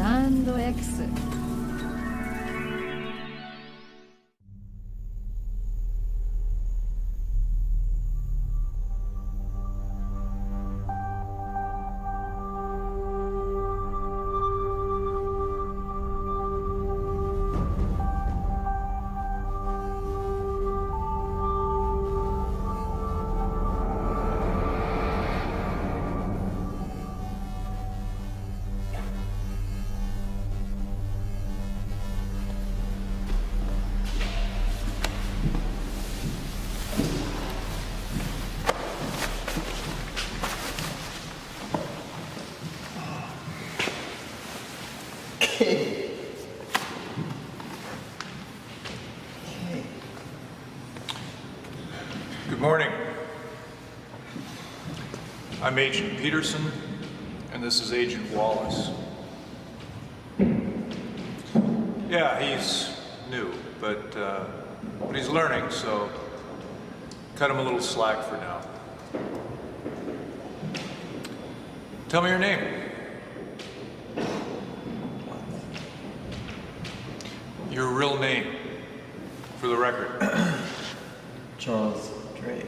&X。 Good morning. I'm Agent Peterson, and this is Agent Wallace. Yeah, he's new, but he's learning, so cut him a little slack for now. Tell me your name. Your real name, for the record. Charles Drake.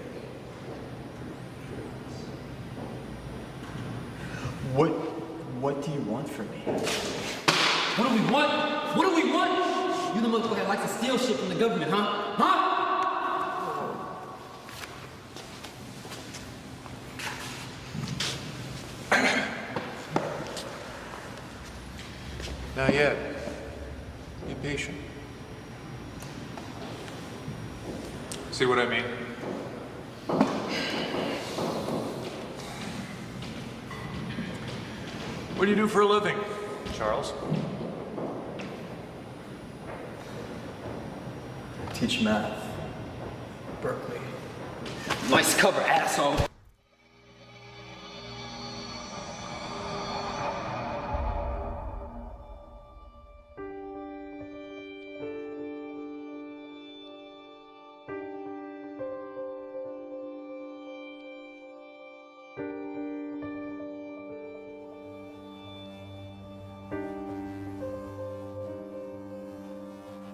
What do you want from me? What do we want? What do we want? You the motherfucker that likes to steal shit from the government, huh? Huh? Not yet. Be patient. See what I mean? What do you do for a living, Charles? Teach math. Berkeley. Nice cover, asshole.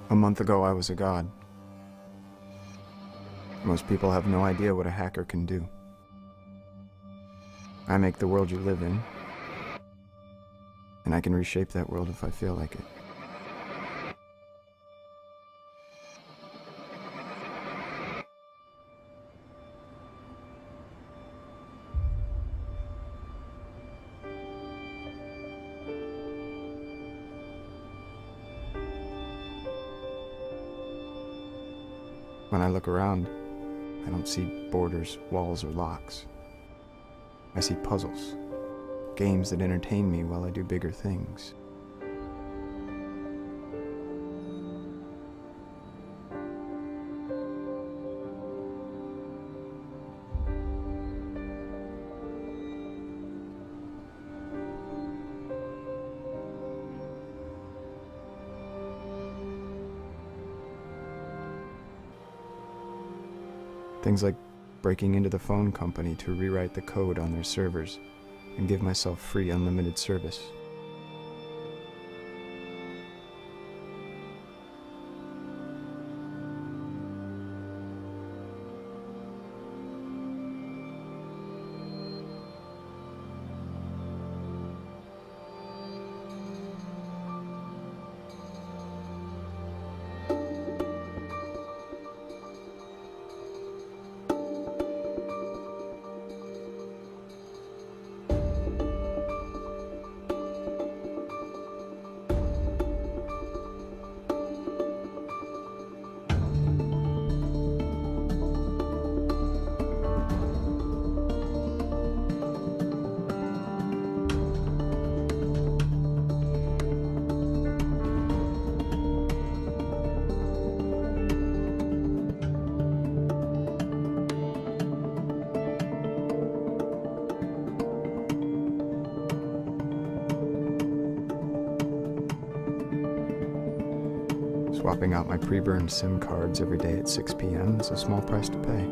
A month ago, I was a god. Most people have no idea what a hacker can do. I make the world you live in, and I can reshape that world if I feel like it. When I look around, I don't see borders, walls, or locks. I see puzzles, games that entertain me while I do bigger things. Things like breaking into the phone company to rewrite the code on their servers and give myself free unlimited service. Swapping out my pre-burned SIM cards every day at 6 p.m. is a small price to pay.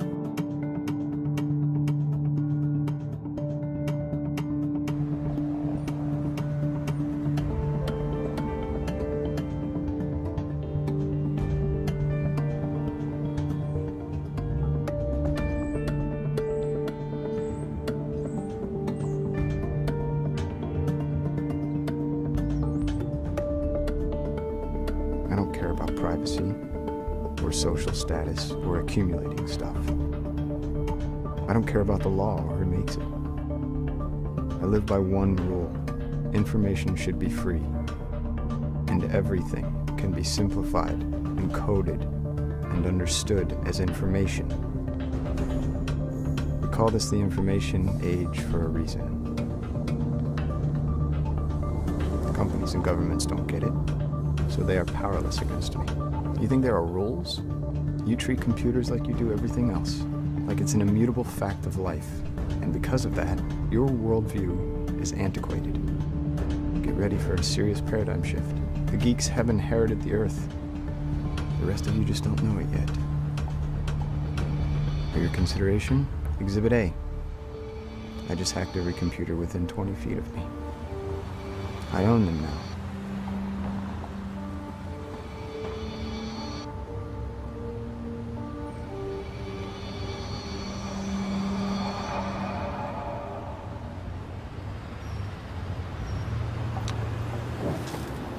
privacy, or social status, or accumulating stuff. I don't care about the law or who makes it. I live by one rule. Information should be free. And everything can be simplified, encoded, and understood as information. We call this the information age for a reason. Companies and governments don't get it, so they are powerless against me. You think there are rules? You treat computers like you do everything else, like it's an immutable fact of life. And because of that, your worldview is antiquated. Get ready for a serious paradigm shift. The geeks have inherited the earth. The rest of you just don't know it yet. For your consideration, Exhibit A. I just hacked every computer within 20 feet of me. I own them now.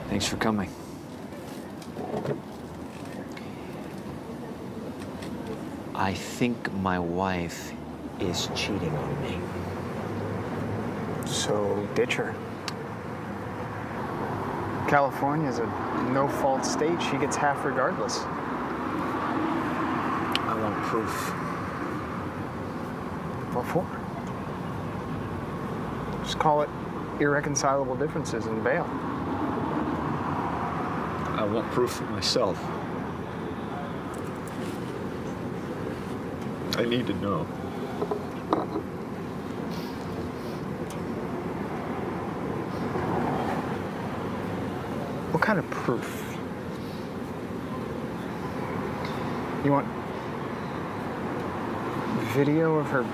Thanks for coming. I think my wife is cheating on me. So ditch her. California's a no-fault state. She gets half regardless. I want proof. What for? Just call it irreconcilable differences and bail. I want proof for myself. I need to know. What kind of proof? You want video of her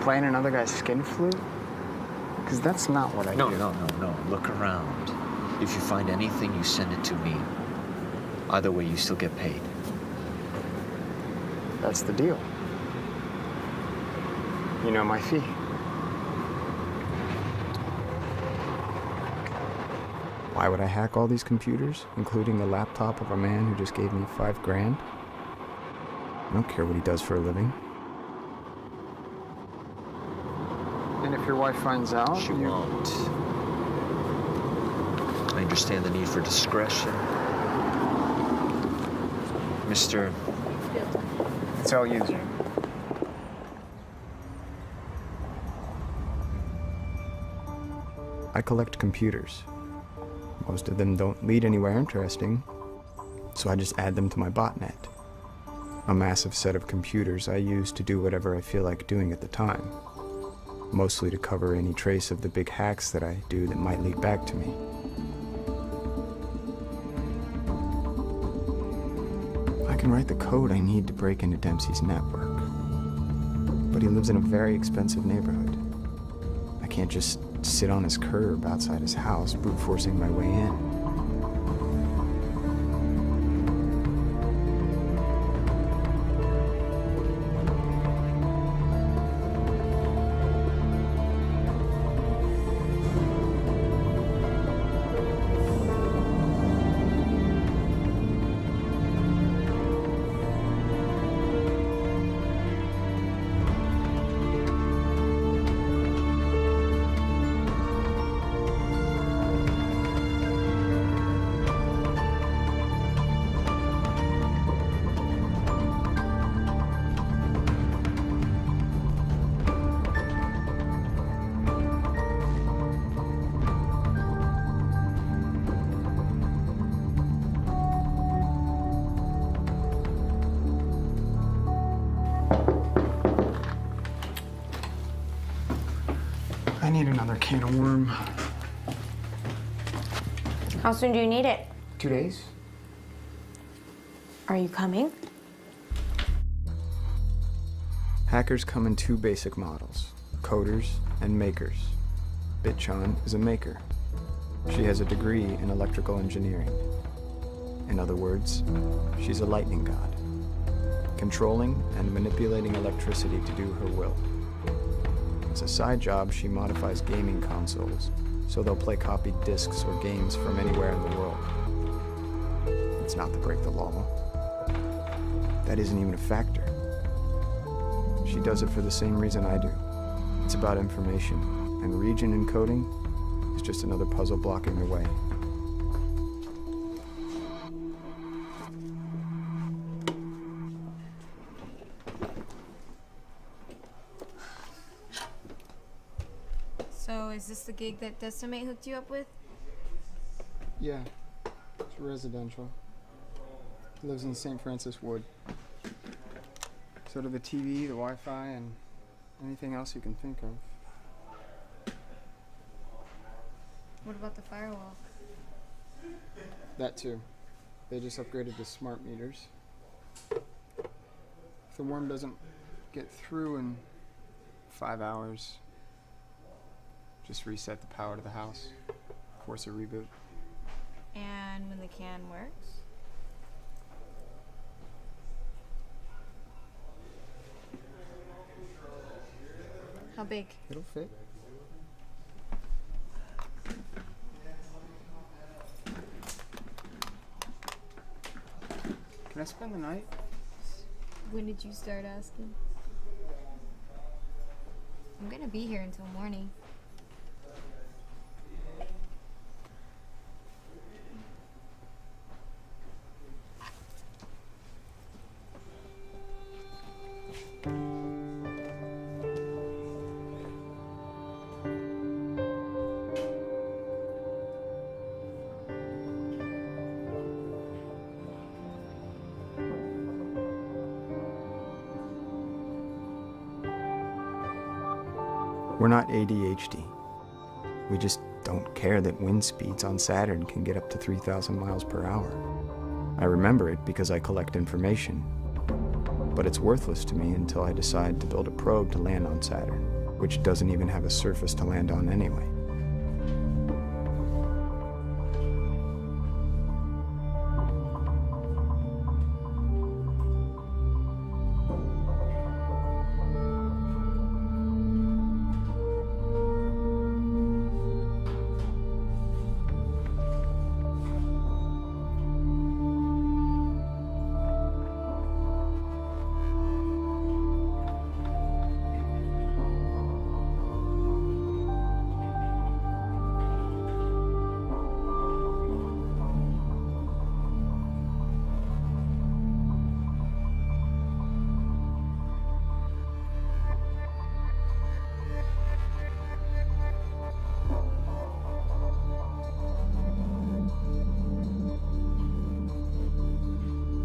playing another guy's skin flute? Because that's not what I do. No. Look around. If you find anything, you send it to me. Either way, you still get paid. That's the deal. You know my fee. Why would I hack all these computers, including the laptop of a man who just gave me $5 grand? I don't care what he does for a living. And if your wife finds out? She won't. I understand the need for discretion. Mr. It's all you, Jim. I collect computers. Most of them don't lead anywhere interesting, so I just add them to my botnet. A massive set of computers I use to do whatever I feel like doing at the time. Mostly to cover any trace of the big hacks that I do that might lead back to me. I can write the code I need to break into Dempsey's network. But he lives in a very expensive neighborhood. I can't just sit on his curb outside his house, brute forcing my way in. I need another can of worm. How soon do you need it? 2 days? Are you coming? Hackers come in two basic models, coders and makers. Bitchan is a maker. She has a degree in electrical engineering. In other words, she's a lightning god, controlling and manipulating electricity to do her will. As a side job, she modifies gaming consoles, so they'll play copied discs or games from anywhere in the world. It's not to break the law. That isn't even a factor. She does it for the same reason I do. It's about information, and region encoding is just another puzzle blocking the way. So, is this the gig that Decimate hooked you up with? Yeah, it's residential. He lives in St. Francis Wood. So do the TV, the Wi-Fi, and anything else you can think of. What about the firewall? That too. They just upgraded to smart meters. If the worm doesn't get through in 5 hours, just reset the power to the house, force a reboot. And when the can works? How big? It'll fit. Can I spend the night? When did you start asking? I'm gonna be here until morning. We're not ADHD. We just don't care that wind speeds on Saturn can get up to 3,000 miles per hour. I remember it because I collect information, but it's worthless to me until I decide to build a probe to land on Saturn, which doesn't even have a surface to land on anyway.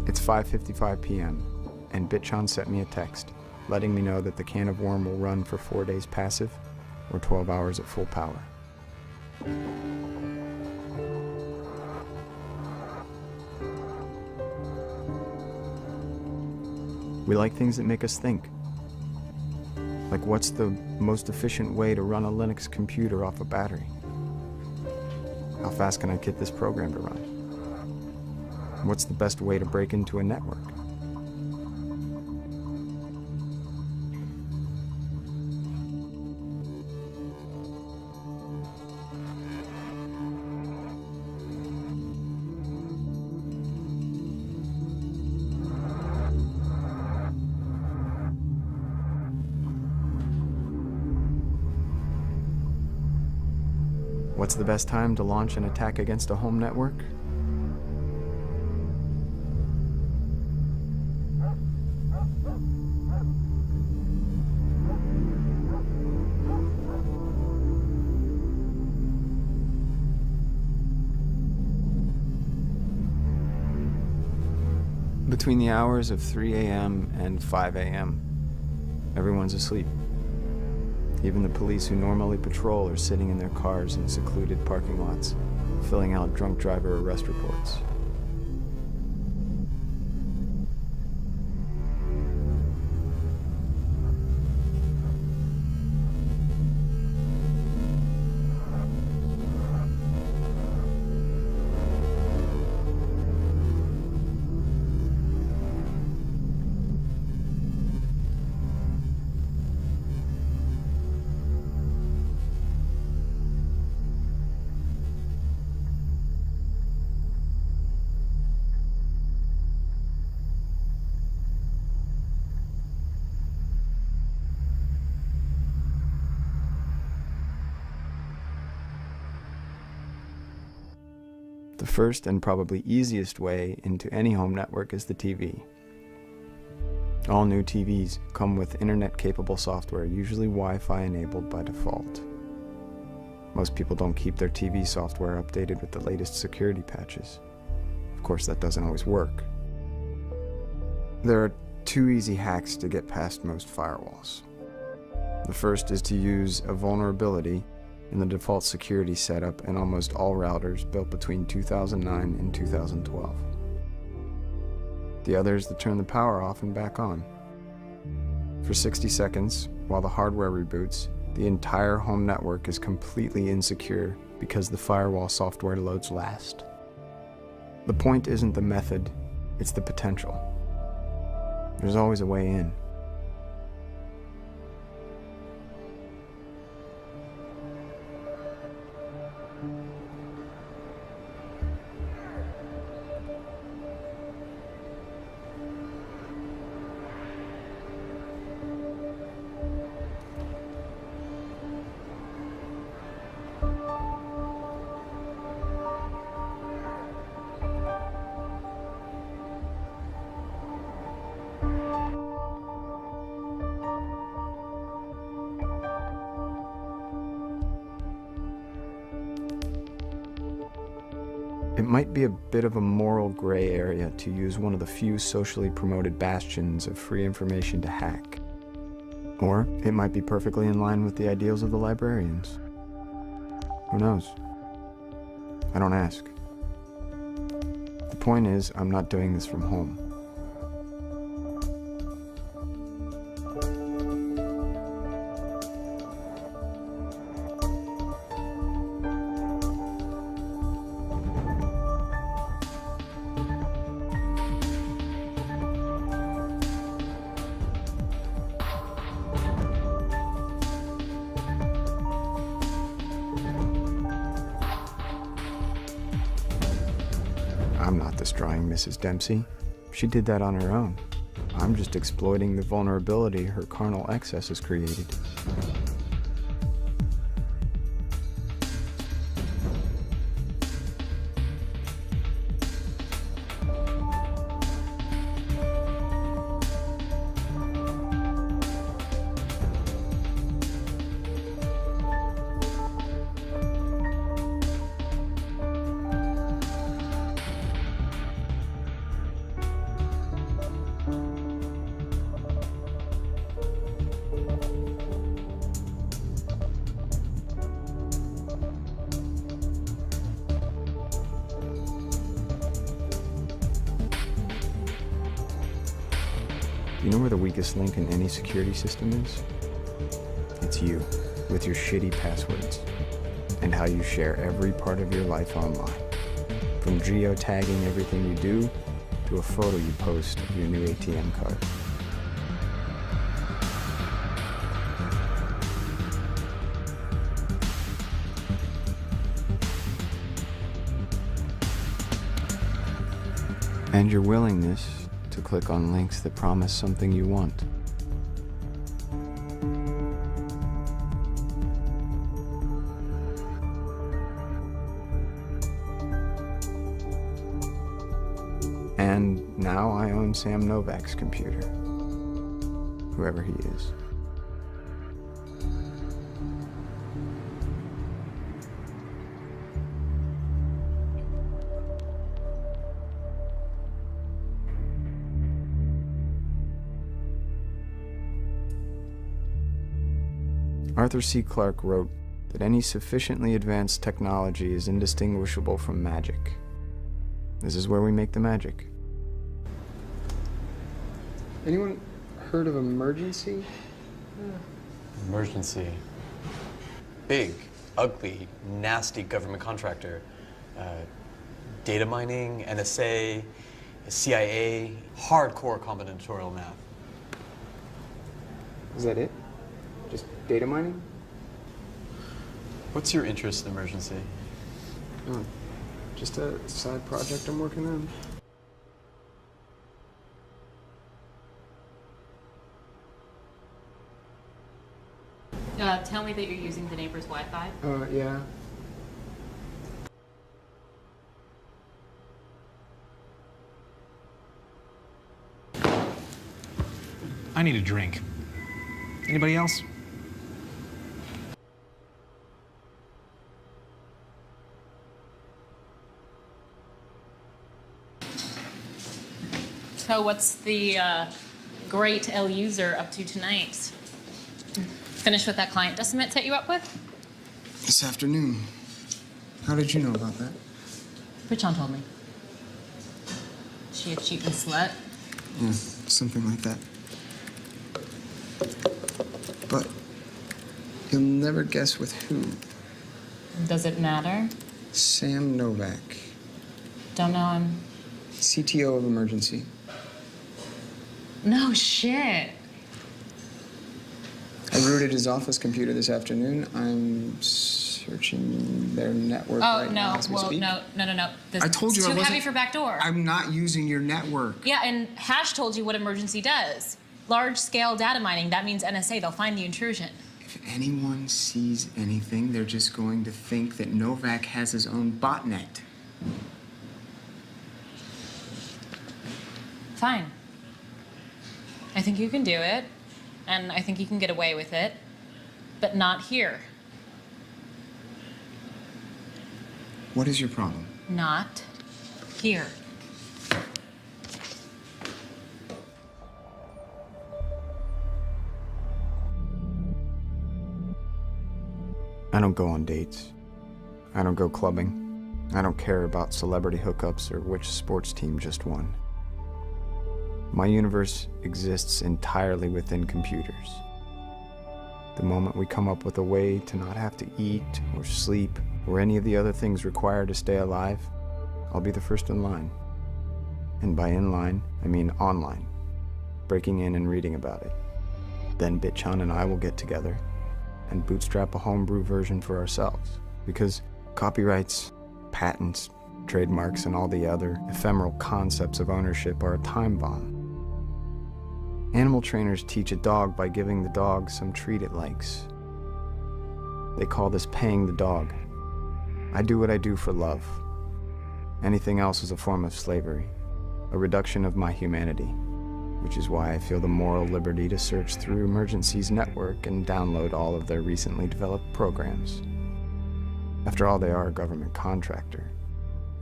It's 5:55 p.m., and Bitchan sent me a text, letting me know that the can of worm will run for 4 days passive, or 12 hours at full power. We like things that make us think. Like, what's the most efficient way to run a Linux computer off a battery? How fast can I get this program to run? What's the best way to break into a network? What's the best time to launch an attack against a home network? Between the hours of 3 a.m. and 5 a.m., everyone's asleep. Even the police who normally patrol are sitting in their cars in secluded parking lots, filling out drunk driver arrest reports. The first and probably easiest way into any home network is the TV. All new TVs come with internet-capable software, usually Wi-Fi enabled by default. Most people don't keep their TV software updated with the latest security patches. Of course, that doesn't always work. There are two easy hacks to get past most firewalls. The first is to use a vulnerability in the default security setup in almost all routers built between 2009 and 2012. The other is to turn the power off and back on. For 60 seconds, while the hardware reboots, the entire home network is completely insecure because the firewall software loads last. The point isn't the method, it's the potential. There's always a way in. It might be a bit of a moral gray area to use one of the few socially promoted bastions of free information to hack. Or it might be perfectly in line with the ideals of the librarians. Who knows? I don't ask. The point is, I'm not doing this from home. I'm not destroying Mrs. Dempsey. She did that on her own. I'm just exploiting the vulnerability her carnal excess has created. You know where the weakest link in any security system is? It's you, with your shitty passwords, and how you share every part of your life online. From geotagging everything you do, to a photo you post of your new ATM card. And your willingness to click on links that promise something you want. And now I own Sam Novak's computer, whoever he is. Arthur C. Clarke wrote that any sufficiently advanced technology is indistinguishable from magic. This is where we make the magic. Anyone heard of Emergency? Emergency. Big, ugly, nasty government contractor. Data mining, NSA, CIA, hardcore combinatorial math. Is that it? Just data mining? What's your interest in Emergency? Oh, just a side project I'm working on. Tell me that you're using the neighbor's Wi-Fi. Yeah. I need a drink. Anybody else? So what's the great L user up to tonight? Finish with that client Decimate set you up with? This afternoon. How did you know about that? Richon told me. She a cheating slut? Yeah, something like that. But you'll never guess with who. Does it matter? Sam Novak. Don't know him. CTO of Emergency. No shit. I rooted his office computer this afternoon. I'm searching their network right now as we speak. No. This I told you it's I too wasn't. heavy for backdoor. I'm not using your network. Yeah, and Hash told you what Emergency does. Large-scale data mining. That means NSA. They'll find the intrusion. If anyone sees anything, they're just going to think that Novak has his own botnet. Fine. I think you can do it, and I think you can get away with it, but not here. What is your problem? Not here. I don't go on dates. I don't go clubbing. I don't care about celebrity hookups or which sports team just won. My universe exists entirely within computers. The moment we come up with a way to not have to eat or sleep or any of the other things required to stay alive, I'll be the first in line. And by in line, I mean online, breaking in and reading about it. Then Bitchan and I will get together and bootstrap a homebrew version for ourselves, because copyrights, patents, trademarks, and all the other ephemeral concepts of ownership are a time bomb. Animal trainers teach a dog by giving the dog some treat it likes. They call this paying the dog. I do what I do for love. Anything else is a form of slavery, a reduction of my humanity, which is why I feel the moral liberty to search through Emergency's network and download all of their recently developed programs. After all, they are a government contractor.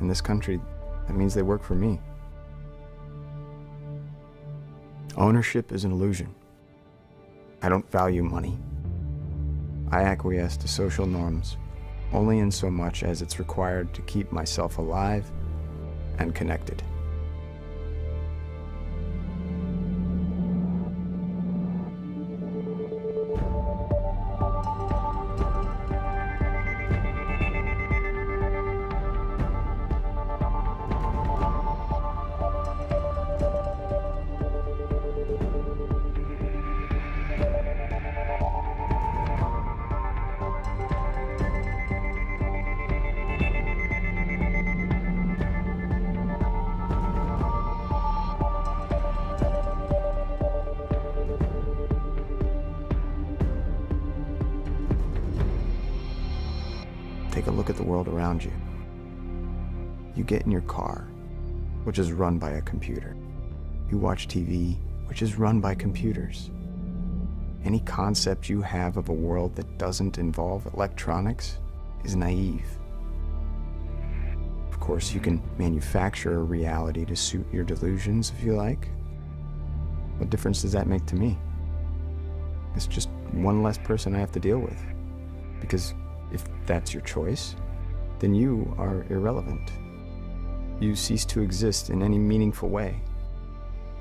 In this country, that means they work for me. Ownership is an illusion. I don't value money. I acquiesce to social norms only in so much as it's required to keep myself alive and connected. Take a look at the world around you. You get in your car, which is run by a computer. You watch TV, which is run by computers. Any concept you have of a world that doesn't involve electronics is naive. Of course, you can manufacture a reality to suit your delusions if you like. What difference does that make to me? It's just one less person I have to deal with. Because if that's your choice, then you are irrelevant. You cease to exist in any meaningful way,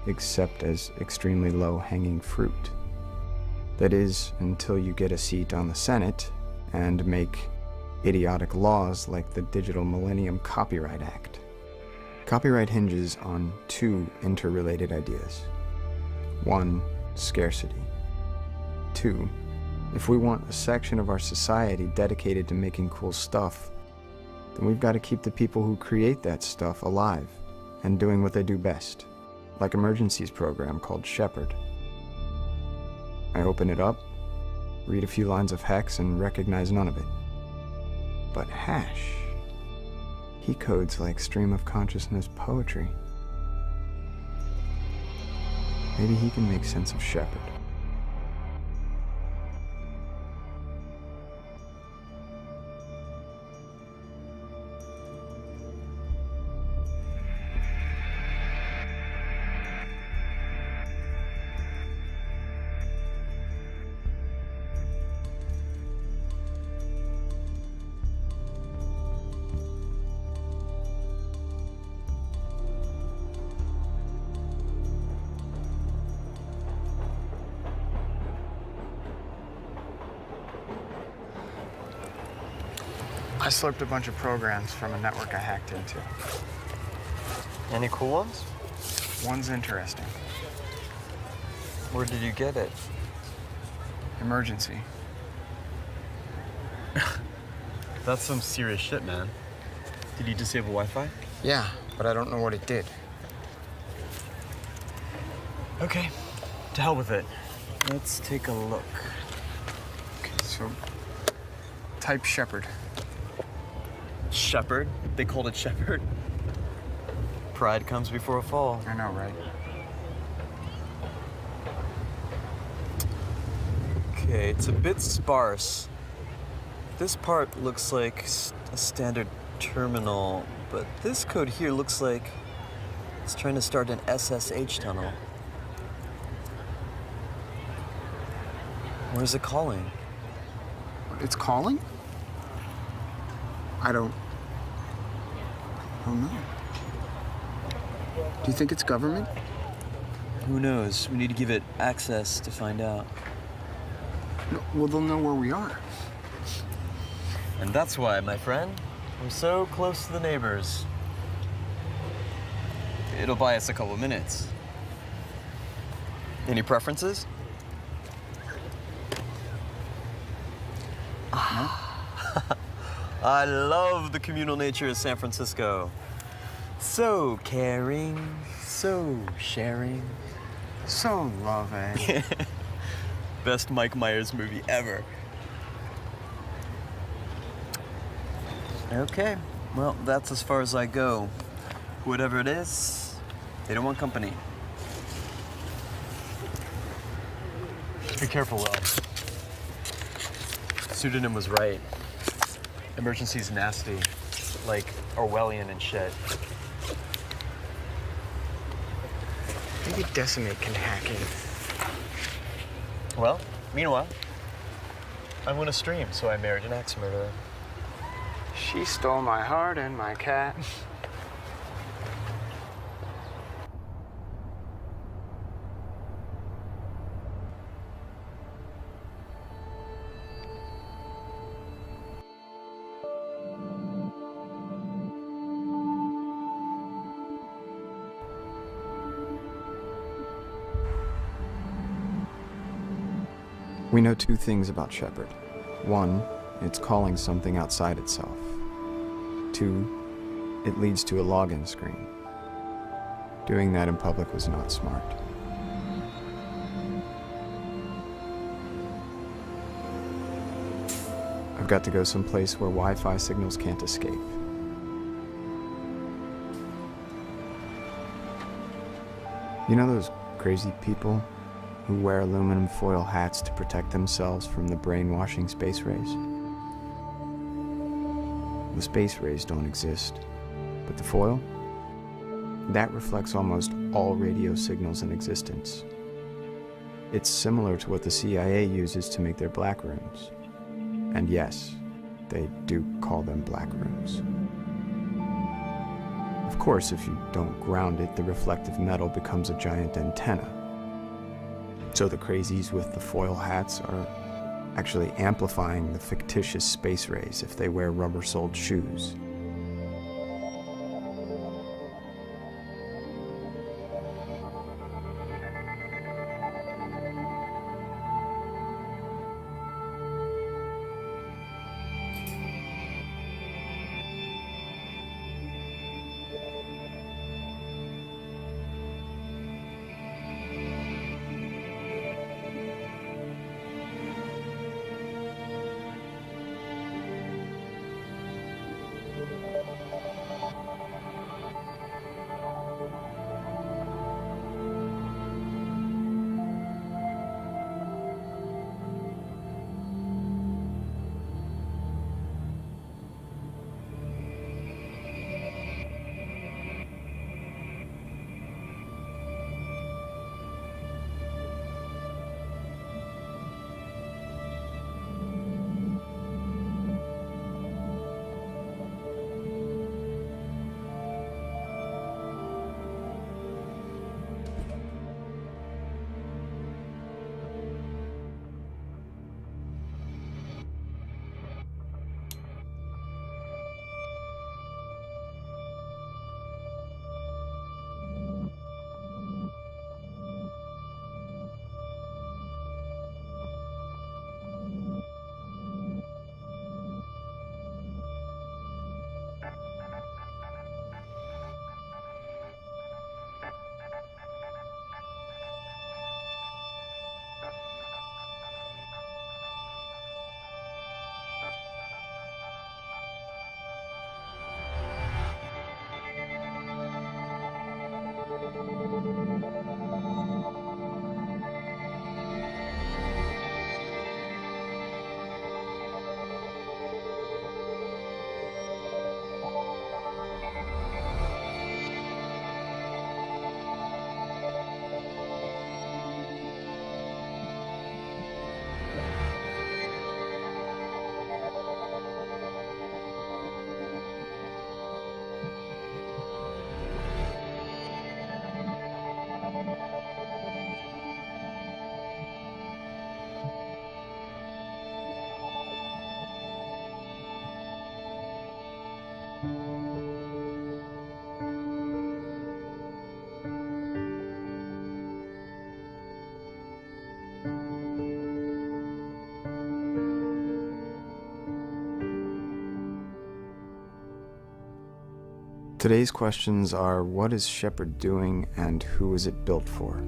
except as extremely low-hanging fruit. That is, until you get a seat on the Senate and make idiotic laws like the Digital Millennium Copyright Act. Copyright hinges on two interrelated ideas. One, scarcity. Two, if we want a section of our society dedicated to making cool stuff, then we've got to keep the people who create that stuff alive and doing what they do best, like Emergency's program called Shepherd. I open it up, read a few lines of hex, and recognize none of it. But Hash, he codes like stream of consciousness poetry. Maybe he can make sense of Shepard. I slurped a bunch of programs from a network I hacked into. Any cool ones? One's interesting. Where did you get it? Emergency. That's some serious shit, man. Did you disable Wi-Fi? Yeah, but I don't know what it did. Okay, to hell with it. Let's take a look. Okay, so type Shepard. Shepard? They called it Shepard? Pride comes before a fall. I know, right? Okay, it's a bit sparse. This part looks like a standard terminal, but this code here looks like it's trying to start an SSH tunnel. Where's it calling? It's calling? I don't know. Do you think it's government? Who knows? We need to give it access to find out. No, well, they'll know where we are. And that's why, my friend, we're so close to the neighbors. It'll buy us a couple minutes. Any preferences? No? I love the communal nature of San Francisco. So caring, so sharing. So loving. Best Mike Myers movie ever. Okay, well, that's as far as I go. Whatever it is, they don't want company. Be careful, Will. Pseudonym was right. Emergency's nasty, like Orwellian and shit. Maybe Decimate can hack in. Well, meanwhile, I'm gonna stream, so I married an axe murderer. She stole my heart and my cat. We know two things about Shepard. One, it's calling something outside itself. Two, it leads to a login screen. Doing that in public was not smart. I've got to go someplace where Wi-Fi signals can't escape. You know those crazy people who wear aluminum foil hats to protect themselves from the brainwashing space rays? The space rays don't exist, but the foil? That reflects almost all radio signals in existence. It's similar to what the CIA uses to make their black rooms. And yes, they do call them black rooms. Of course, if you don't ground it, the reflective metal becomes a giant antenna. So the crazies with the foil hats are actually amplifying the fictitious space rays if they wear rubber-soled shoes. Today's questions are, what is Shepard doing and who is it built for?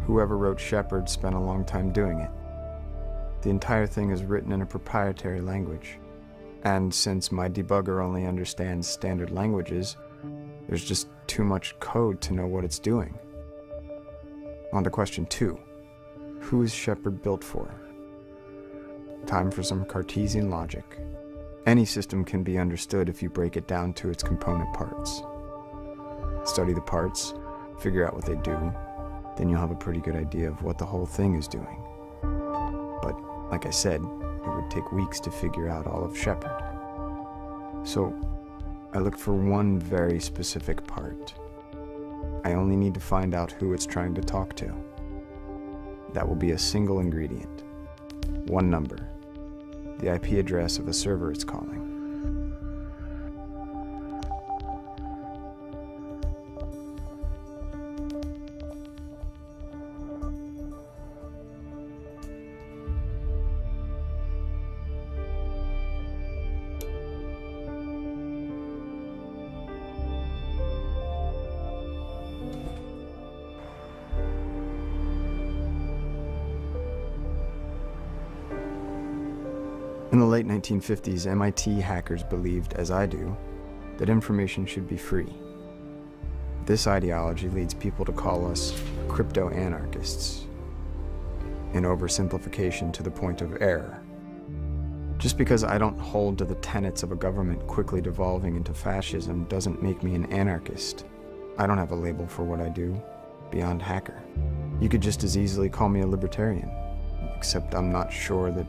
Whoever wrote Shepard spent a long time doing it. The entire thing is written in a proprietary language. And since my debugger only understands standard languages, there's just too much code to know what it's doing. On to question 2. Who is Shepard built for? Time for some Cartesian logic. Any system can be understood if you break it down to its component parts. Study the parts, figure out what they do, then you'll have a pretty good idea of what the whole thing is doing. But, like I said, it would take weeks to figure out all of Shepard. So, I looked for one very specific part. I only need to find out who it's trying to talk to. That will be a single ingredient. One number. The IP address of a server it's calling. In the late 1950s, MIT hackers believed, as I do, that information should be free. This ideology leads people to call us crypto-anarchists, an oversimplification to the point of error. Just because I don't hold to the tenets of a government quickly devolving into fascism doesn't make me an anarchist. I don't have a label for what I do, beyond hacker. You could just as easily call me a libertarian, except I'm not sure that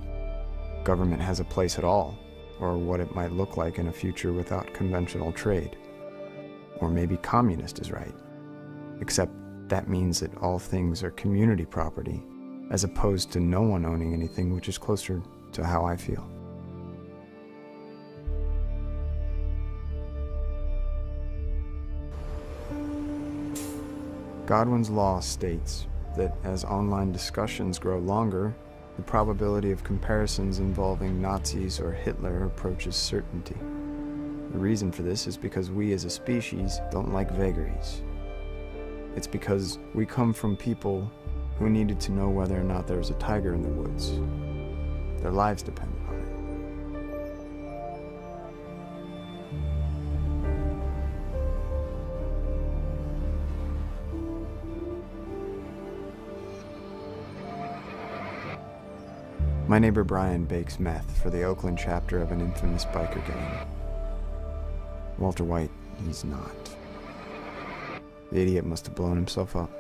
government has a place at all, or what it might look like in a future without conventional trade. Or maybe communist is right, except that means that all things are community property, as opposed to no one owning anything, which is closer to how I feel. Godwin's law states that as online discussions grow longer, the probability of comparisons involving Nazis or Hitler approaches certainty. The reason for this is because we as a species don't like vagaries. It's because we come from people who needed to know whether or not there was a tiger in the woods. Their lives depended on it. My neighbor Brian bakes meth for the Oakland chapter of an infamous biker gang. Walter White, he's not. The idiot must have blown himself up.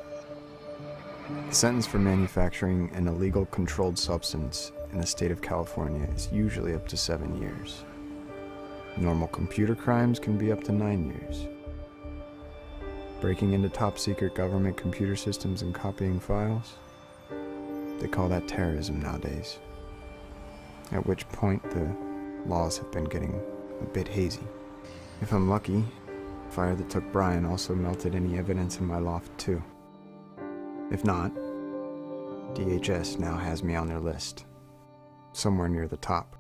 The sentence for manufacturing an illegal controlled substance in the state of California is usually up to 7 years. Normal computer crimes can be up to 9 years. Breaking into top-secret government computer systems and copying files? They call that terrorism nowadays. At which point the laws have been getting a bit hazy. If I'm lucky, the fire that took Brian also melted any evidence in my loft too. If not, DHS now has me on their list, somewhere near the top.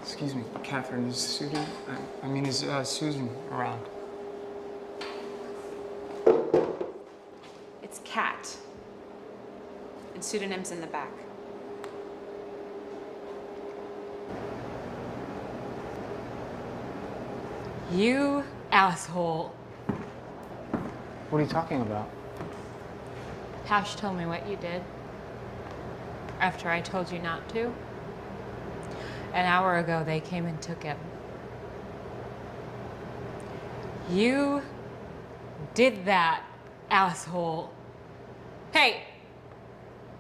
Excuse me, Catherine, is Susan, is Susan around? It's Kat. And pseudonyms in the back. You asshole. What are you talking about? Hash told me what you did after I told you not to. An hour ago, they came and took him. You did that, asshole. Hey!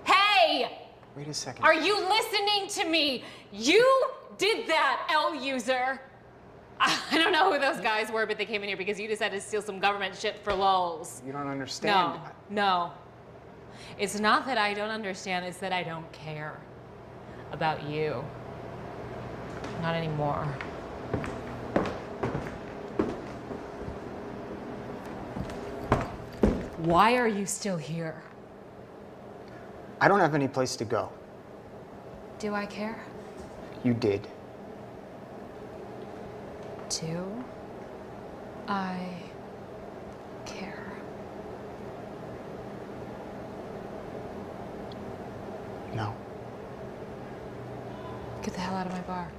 Hey! Wait a second. Are you listening to me? You did that, L user. I don't know who those guys were, but they came in here because you decided to steal some government shit for lulz. You don't understand. No. It's not that I don't understand, it's that I don't care about you. Not anymore. Why are you still here? I don't have any place to go. Do I care? You did. Do I care? No. Get the hell out of my bar.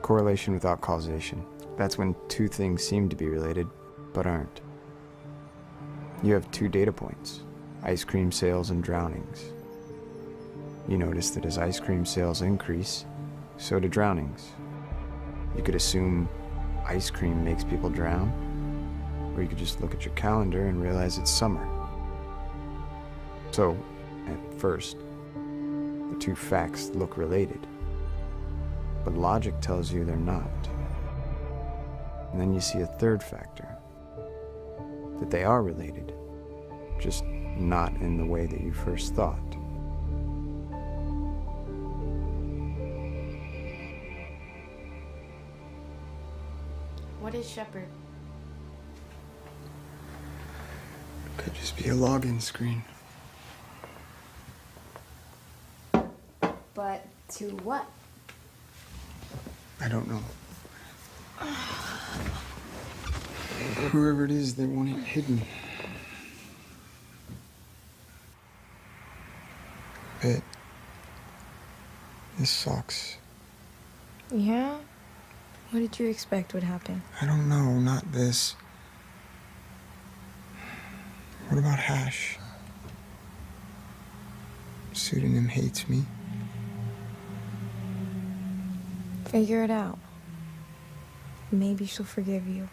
Correlation without causation. That's when two things seem to be related, but aren't. You have two data points, ice cream sales and drownings. You notice that as ice cream sales increase, so do drownings. You could assume ice cream makes people drown, or you could just look at your calendar and realize it's summer. So, at first, the two facts look related. But logic tells you they're not. And then you see a third factor, that they are related, just not in the way that you first thought. What is Shepard? Could just be a login screen. But to what? I don't know. Whoever it is, they want it hidden. But this sucks. Yeah? What did you expect would happen? I don't know, not this. What about Hash? Pseudonym hates me. Figure it out. Maybe she'll forgive you.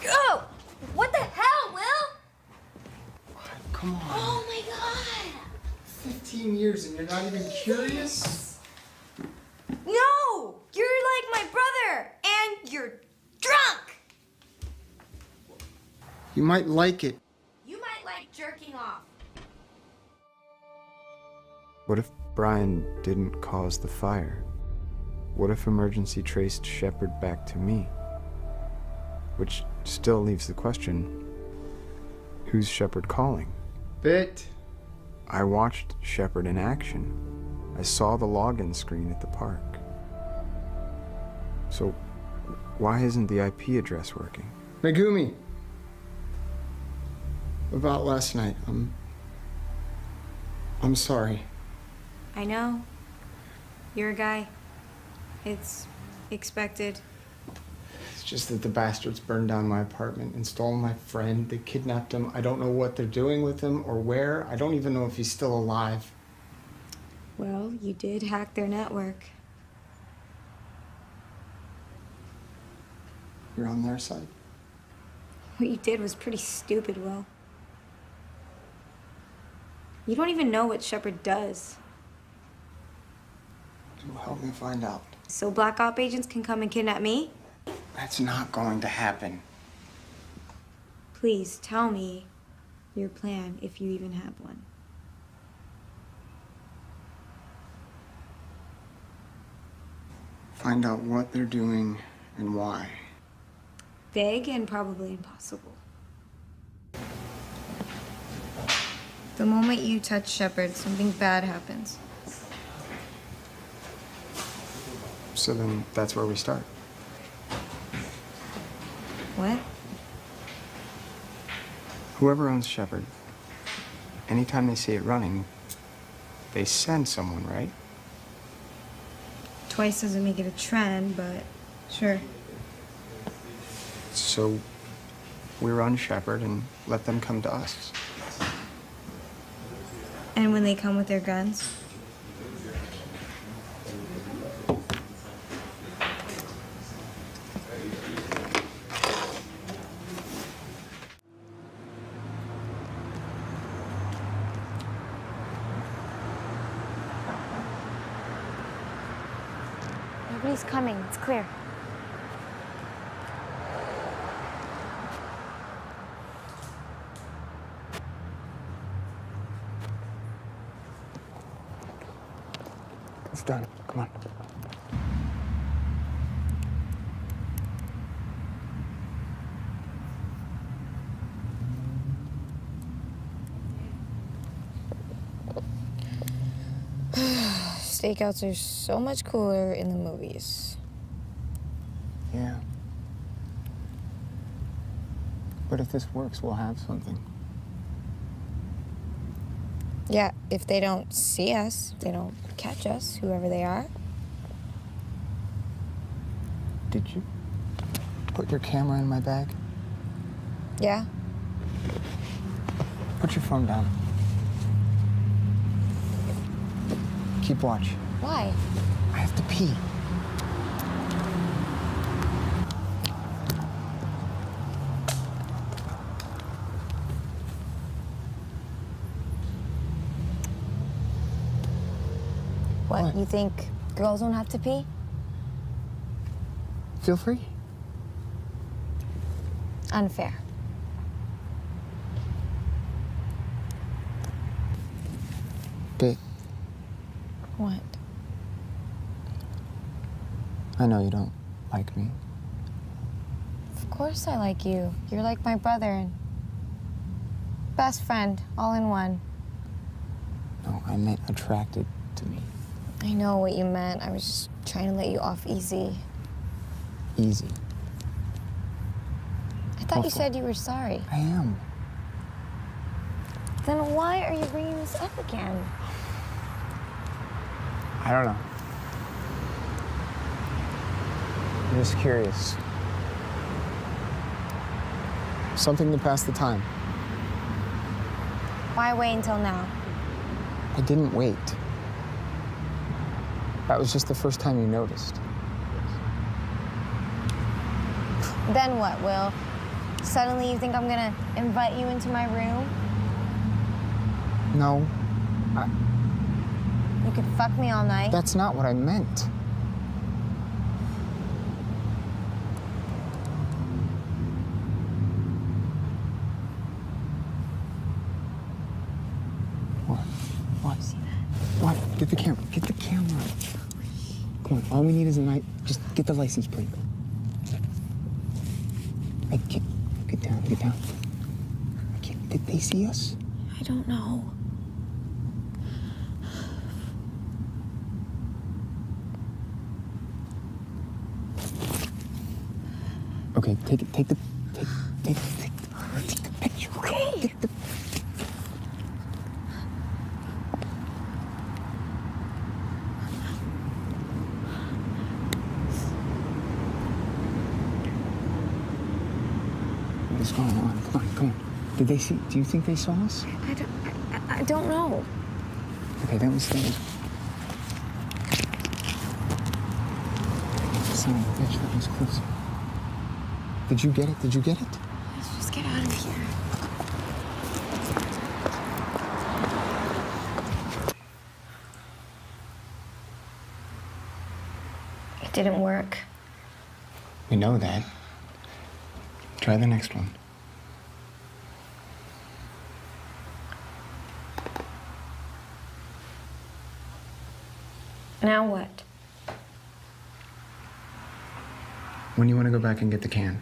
Oh! What the hell, Will? Come on. Oh my god! 15 years and you're not even curious? No! You're like my brother! And you're drunk! You might like it. You might like jerking off. What if Brian didn't cause the fire? What if emergency traced Shepard back to me? Which still leaves the question, who's Shepard calling? Bit. I watched Shepard in action. I saw the login screen at the park. So, why isn't the IP address working? Megumi. About last night, I'm sorry. I know. You're a guy. It's expected. It's just that the bastards burned down my apartment and stole my friend. They kidnapped him. I don't know what they're doing with him or where. I don't even know if he's still alive. Well, you did hack their network. You're on their side. What you did was pretty stupid, Will. You don't even know what Shepard does. So help me find out. So Black Op agents can come and kidnap me? That's not going to happen. Please tell me your plan, if you even have one. Find out what they're doing and why. Vague and probably impossible. The moment you touch Shepard, something bad happens. So then that's where we start. What? Whoever owns Shepard, anytime they see it running, they send someone, right? Twice doesn't make it a trend, but sure. So we run Shepherd and let them come to us. And when they come with their guns? Nobody's coming, it's clear. It's done. Come on. Stakeouts are so much cooler in the movies. Yeah. But if this works, we'll have something. Yeah, if they don't see us, if they don't catch us, whoever they are. Did you put your camera in my bag? Yeah. Put your phone down. Keep watch. Why? I have to pee. What? You think girls don't have to pee? Feel free. Unfair. Babe, What? I know you don't like me. Of course I like you. You're like my brother and best friend, all in one. No, I meant attracted to me. I know what you meant. I was just trying to let you off easy. Easy. I thought you said you were sorry. I am. Then why are you bringing this up again? I don't know. I'm just curious. Something to pass the time. Why wait until now? I didn't wait. That was just the first time you noticed. Then what, Will? Suddenly you think I'm gonna invite you into my room? No. You could fuck me all night? That's not what I meant. What? What? What? Get the camera. Get the camera. Come on. All we need is a night. Just get the license plate. I can't. Get down. Get down. I can't. Did they see us? I don't know. Okay, take the picture. Okay. Take the... What's going on? Come on, come on. Did they see? Do you think they saw us? I don't know. Okay, then we stay. Son of a bitch, that was close. Did you get it? Did you get it? Let's just get out of here. It didn't work. We know that. Try the next one. Now what? When do you want to go back and get the can?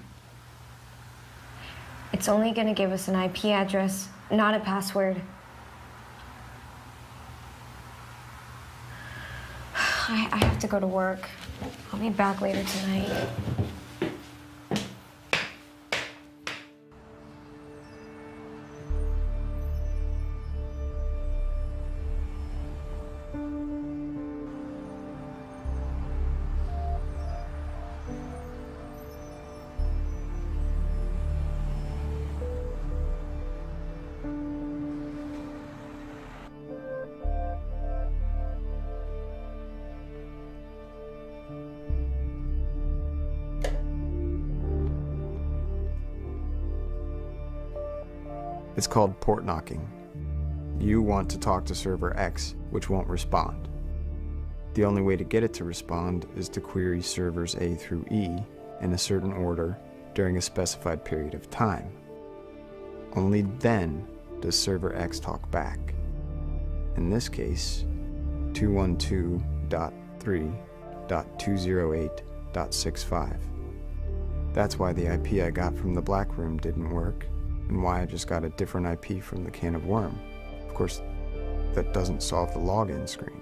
It's only gonna give us an IP address, not a password. I have to go to work. I'll be back later tonight. It's called port knocking. You want to talk to server X, which won't respond. The only way to get it to respond is to query servers A through E in a certain order during a specified period of time. Only then does server X talk back. In this case, 212.3.208.65. That's why the IP I got from the black room didn't work, and why I just got a different IP from the can of worm. Of course, that doesn't solve the login screen.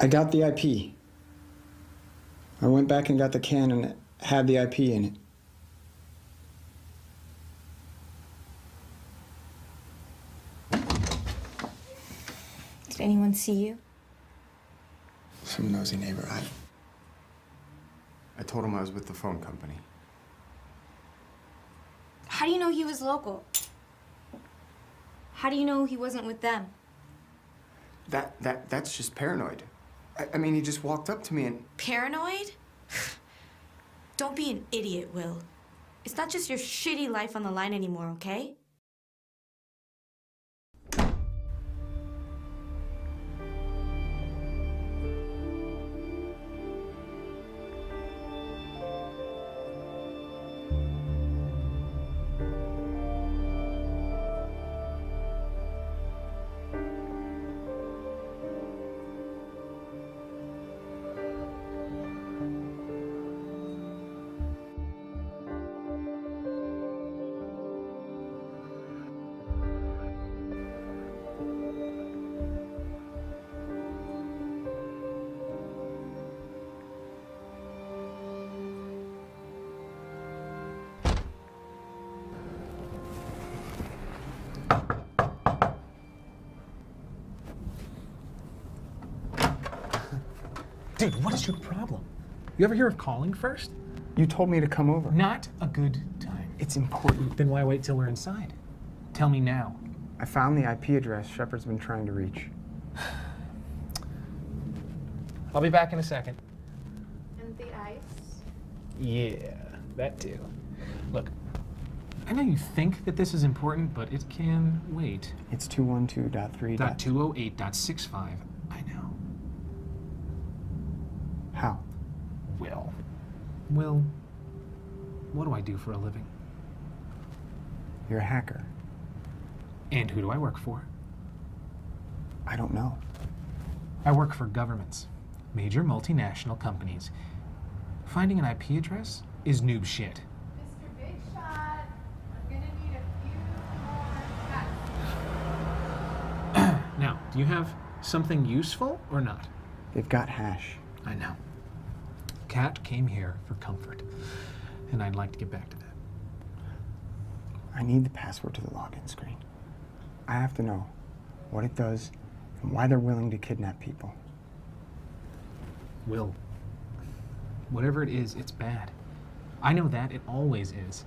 I got the IP. I went back and got the can and it had the IP in it. Did anyone see you? Some nosy neighbor. I told him I was with the phone company. How do you know he was local? How do you know he wasn't with them? That's just paranoid. I mean, he just walked up to me and... Paranoid? Don't be an idiot, Will. It's not just your shitty life on the line anymore, okay? Dude, what is your problem? You ever hear of calling first? You told me to come over. Not a good time. It's important. Then why wait till we're inside? Tell me now. I found the IP address Shepard's been trying to reach. I'll be back in a second. And the ice? Yeah, that too. Look, I know you think that this is important, but it can wait. It's 212.3. .208.65. I know. How? Will, what do I do for a living? You're a hacker. And who do I work for? I don't know. I work for governments, major multinational companies. Finding an IP address is noob shit. Mr. Big Shot, I'm gonna need a few more cuts. Now, do you have something useful or not? They've got hash. I know. Kat came here for comfort, and I'd like to get back to that. I need the password to the login screen. I have to know what it does and why they're willing to kidnap people. Will, whatever it is, it's bad. I know that, it always is.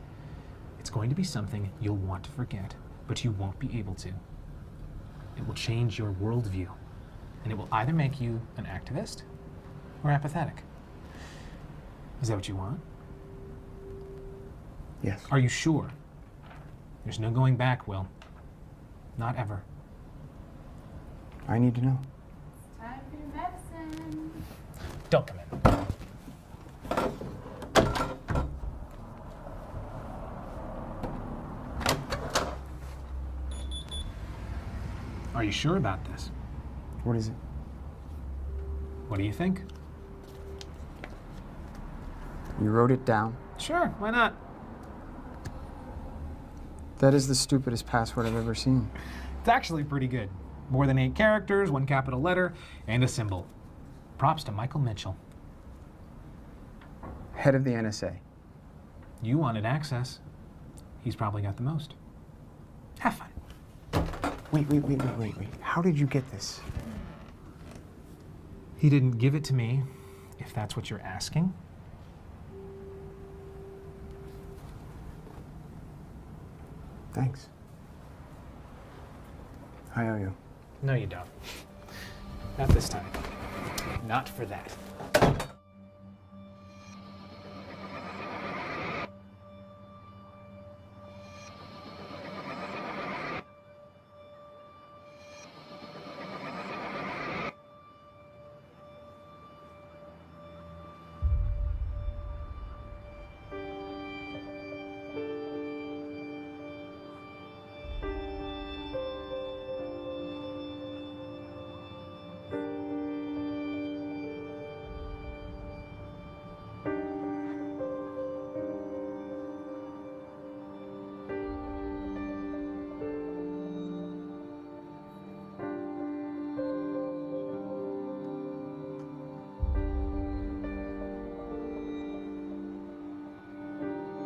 It's going to be something you'll want to forget, but you won't be able to. It will change your worldview, and it will either make you an activist or apathetic. Is that what you want? Yes. Are you sure? There's no going back, Will. Not ever. I need to know. Time for your medicine. Don't come in. Are you sure about this? What is it? What do you think? You wrote it down? Sure, why not? That is the stupidest password I've ever seen. It's actually pretty good. More than 8 characters, 1 capital letter, and a symbol. Props to Michael Mitchell. Head of the NSA. You wanted access. He's probably got the most. Have fun. Wait. How did you get this? He didn't give it to me, if that's what you're asking. Thanks. I owe you. No, you don't. Not this time. Not for that.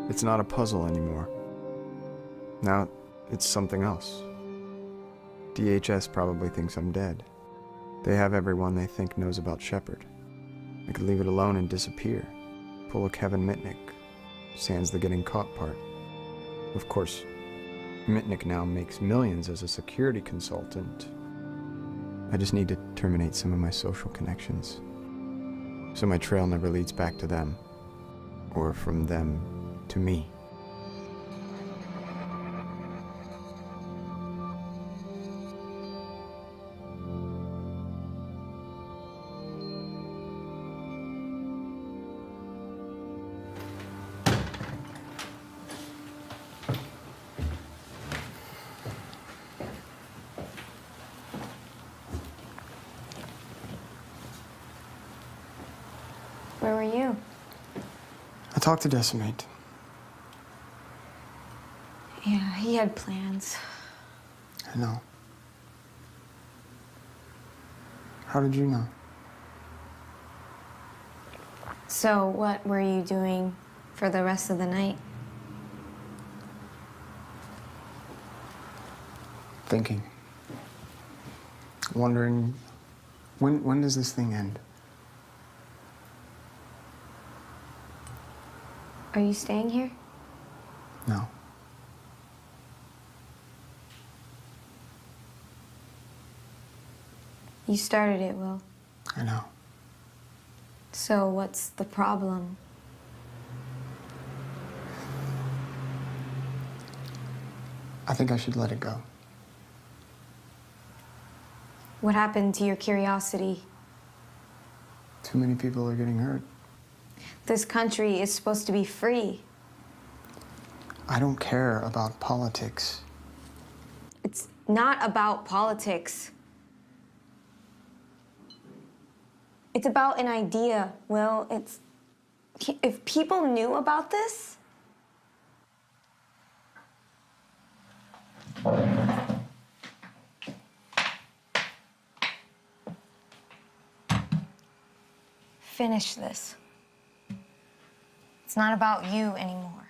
It's not a puzzle anymore. Now, it's something else. DHS probably thinks I'm dead. They have everyone they think knows about Shepard. I could leave it alone and disappear. Pull a Kevin Mitnick. Sans the getting caught part. Of course, Mitnick now makes millions as a security consultant. I just need to terminate some of my social connections, so my trail never leads back to them, or from them to me. Where were you? I talked to Decimate. Yeah, he had plans. I know. How did you know? So, what were you doing for the rest of the night? Thinking. Wondering, when does this thing end? Are you staying here? No. You started it, Will. I know. So what's the problem? I think I should let it go. What happened to your curiosity? Too many people are getting hurt. This country is supposed to be free. I don't care about politics. It's not about politics. It's about an idea, Will. If people knew about this... Finish this. It's not about you anymore.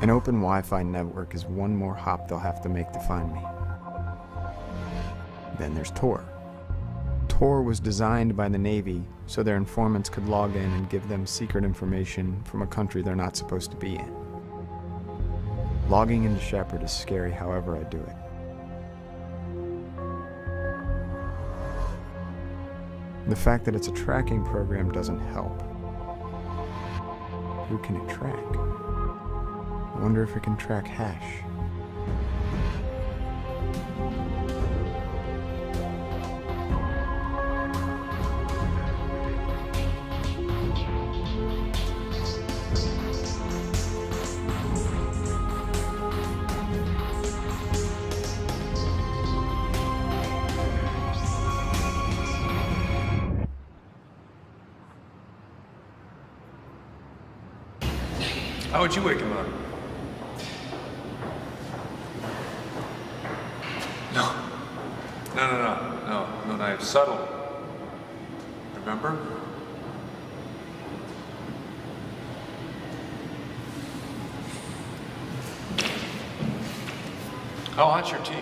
An open Wi-Fi network is one more hop they'll have to make to find me. Then there's Tor. Tor was designed by the Navy so their informants could log in and give them secret information from a country they're not supposed to be in. Logging into Shepard is scary however I do it. The fact that it's a tracking program doesn't help. Who can it track? I wonder if it can track hash. How would you wake him up? No knife. Subtle. Remember? How hot's your tea?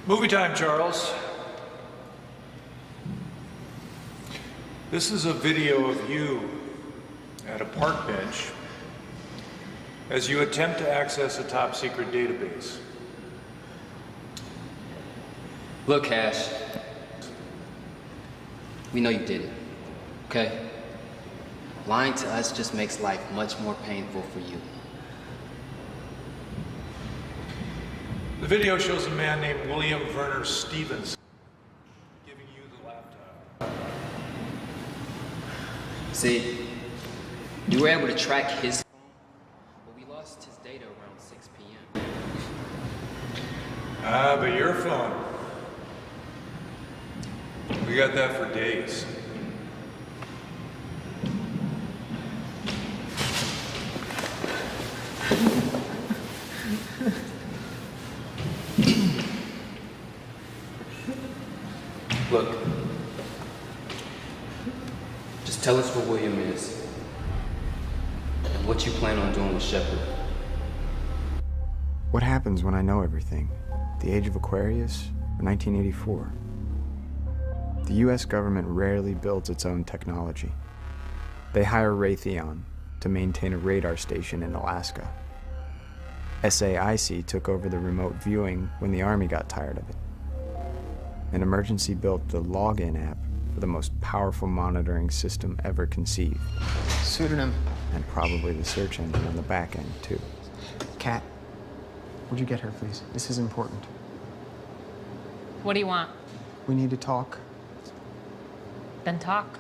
Movie time, Charles. This is a video of you at a park bench as you attempt to access a top secret database. Look, Cash. We know you did it, okay? Lying to us just makes life much more painful for you. The video shows a man named William Werner Stevens giving you the laptop. See, you were able to track his phone, but we lost his data around 6 p.m. Ah, but your phone. We got that for days. Look, just tell us where William is and what you plan on doing with Shepard. What happens when I know everything? The age of Aquarius or 1984? The US government rarely builds its own technology. They hire Raytheon to maintain a radar station in Alaska. SAIC took over the remote viewing when the Army got tired of it. An emergency built the login app for the most powerful monitoring system ever conceived. Pseudonym. And probably the search engine on the back end, too. Kat, would you get her, please? This is important. What do you want? We need to talk. Then talk.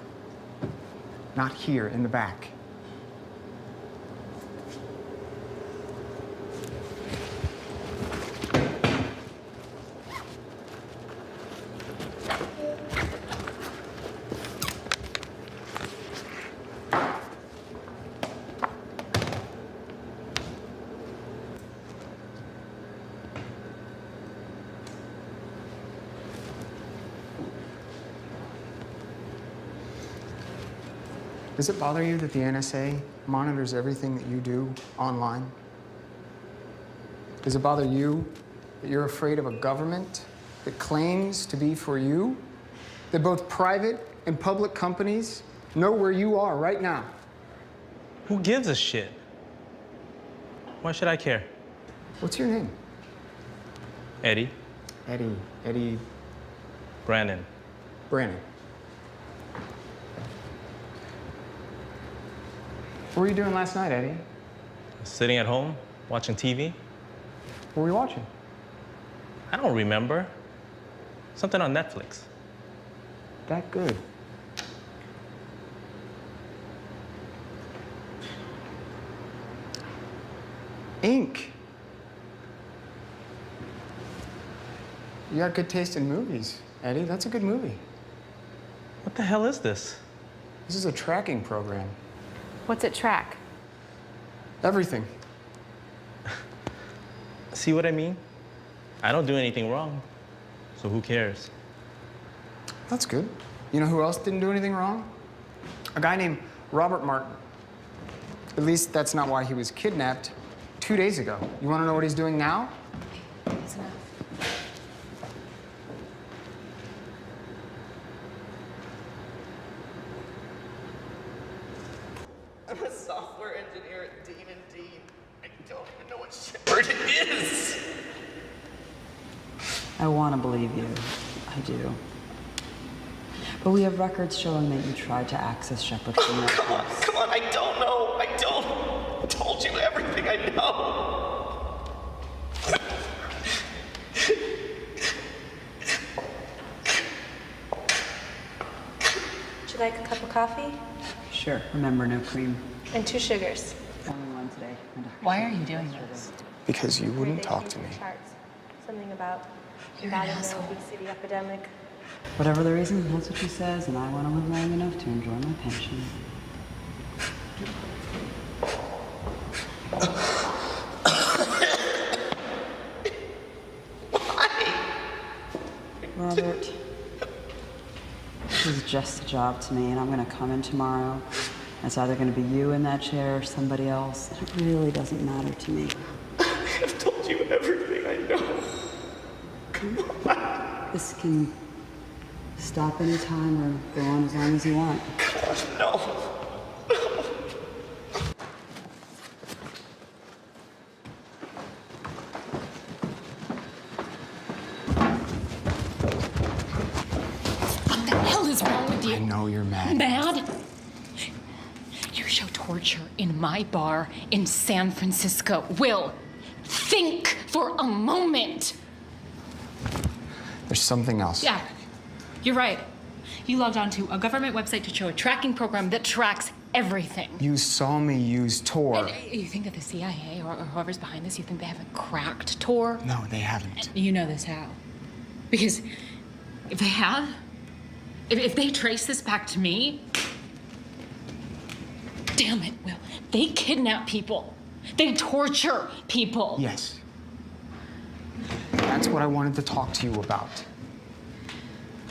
Not here, in the back. Does it bother you that the NSA monitors everything that you do online? Does it bother you that you're afraid of a government that claims to be for you? That both private and public companies know where you are right now? Who gives a shit? Why should I care? What's your name? Eddie. Eddie. Brandon. Brandon. What were you doing last night, Eddie? Sitting at home, watching TV. What were you watching? I don't remember. Something on Netflix. That good. Ink. You got good taste in movies, Eddie. That's a good movie. What the hell is this? This is a tracking program. What's it track? Everything. See what I mean? I don't do anything wrong, so who cares? That's good. You know who else didn't do anything wrong? A guy named Robert Martin. At least that's not why he was kidnapped 2 days ago. You want to know what he's doing now? That's enough. I'm a software engineer at Dean & Dean. I don't even know what Shepard is. I want to believe you. I do. But we have records showing that you tried to access Shepard from your house. Come on, I don't know. I told you everything I know. like a cup of coffee? Sure. Remember, no cream. And 2 sugars. Only one today. Why are you doing this? Because you wouldn't talk to me. Something about You're an the asshole. obesity epidemic. Whatever the reason, that's what she says, and I want to live long enough to enjoy my pension. Robert, this is just a job to me, and I'm going to come in tomorrow. It's either going to be you in that chair or somebody else. It really doesn't matter to me. I've told you everything I know. Come on. This can stop any time or go on as long as you want. No. What the hell is wrong with you? I know you're mad. Mad? You show torture in my bar in San Francisco. Will, think for a moment. There's something else. Yeah, you're right. You logged onto a government website to show a tracking program that tracks everything. You saw me use Tor. And you think that the CIA or whoever's behind this, you think they haven't cracked Tor? No, they haven't. You know this how? Because if they have, if they trace this back to me, damn it, Will, they kidnap people. They torture people. Yes. That's what I wanted to talk to you about.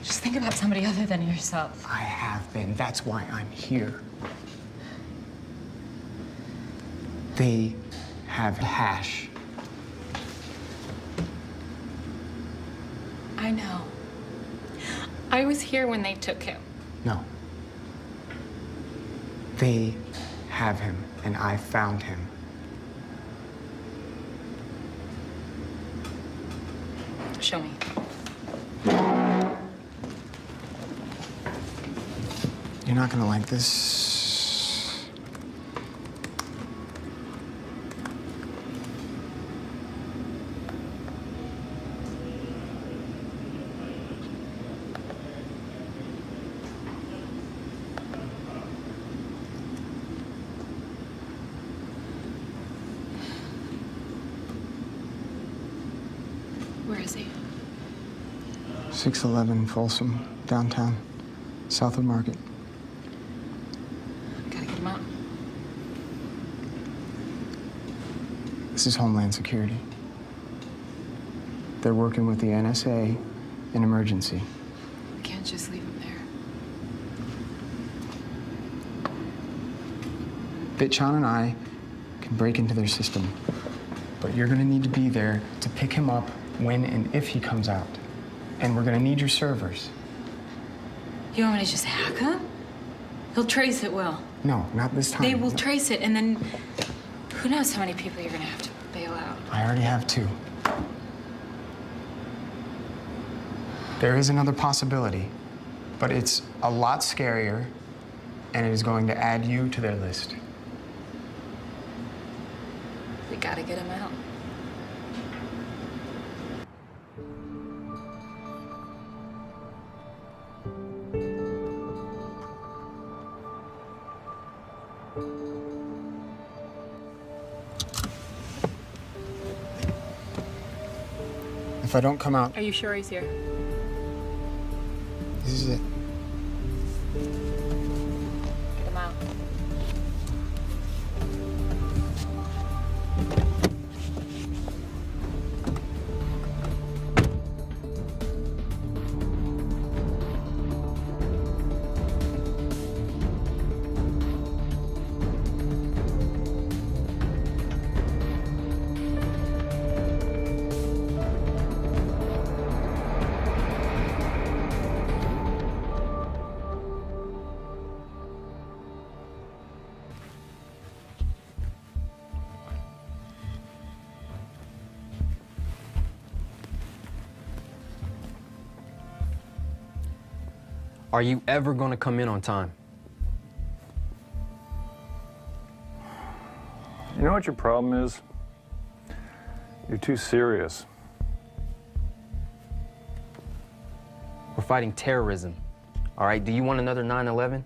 Just think about somebody other than yourself. I have been. That's why I'm here. They have hash. I know. I was here when they took him. No. They have him, and I found him. Show me. You're not gonna like this. Where is he? 611 Folsom, downtown, south of Market. Gotta get him out. This is Homeland Security. They're working with the NSA in emergency. We can't just leave him there. Bitchan and I can break into their system, but you're gonna need to be there to pick him up when and if he comes out. And we're gonna need your servers. You want me to just hack him? He'll trace it, Will. No, not this time. They will trace it, and then who knows how many people you're gonna have to bail out. I already have 2. There is another possibility, but it's a lot scarier, and it is going to add you to their list. We gotta get him out. If I don't come out, Are you sure he's here? this is it. Get him out. Are you ever going to come in on time? You know what your problem is? You're too serious. We're fighting terrorism. All right, do you want another 9/11?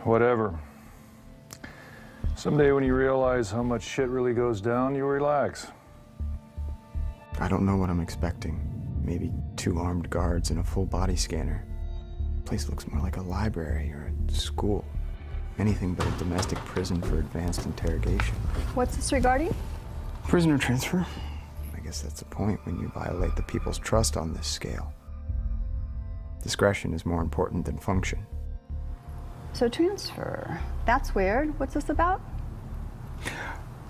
Whatever. Someday when you realize how much shit really goes down, you'll relax. I don't know what I'm expecting. Maybe 2 armed guards and a full body scanner. The place looks more like a library or a school. Anything but a domestic prison for advanced interrogation. What's this regarding? Prisoner transfer. I guess that's the point when you violate the people's trust on this scale. Discretion is more important than function. So transfer. That's weird. What's this about?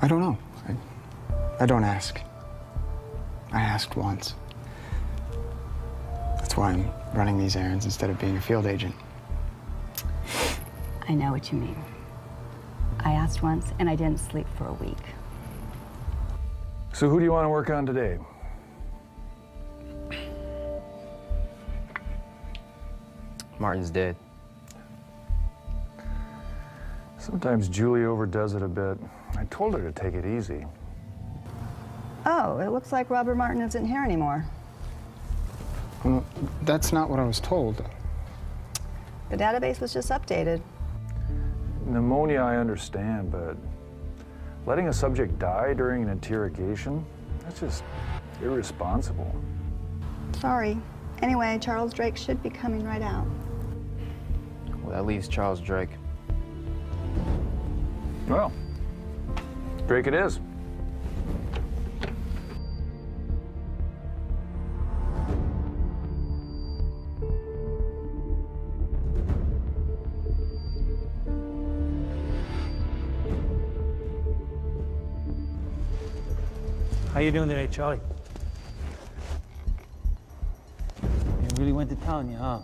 I don't know. I don't ask. I asked once. That's why I'm running these errands instead of being a field agent. I know what you mean. I asked once and I didn't sleep for a week. So who do you want to work on today? Martin's dead. Sometimes Julie overdoes it a bit. I told her to take it easy. Oh, it looks like Robert Martin isn't here anymore. Well, that's not what I was told. The database was just updated. Pneumonia, I understand, but letting a subject die during an interrogation, that's just irresponsible. Sorry. Anyway, Charles Drake should be coming right out. Well, that leaves Charles Drake. Well, Drake it is. How you doing today, Charlie? You really went to town, huh?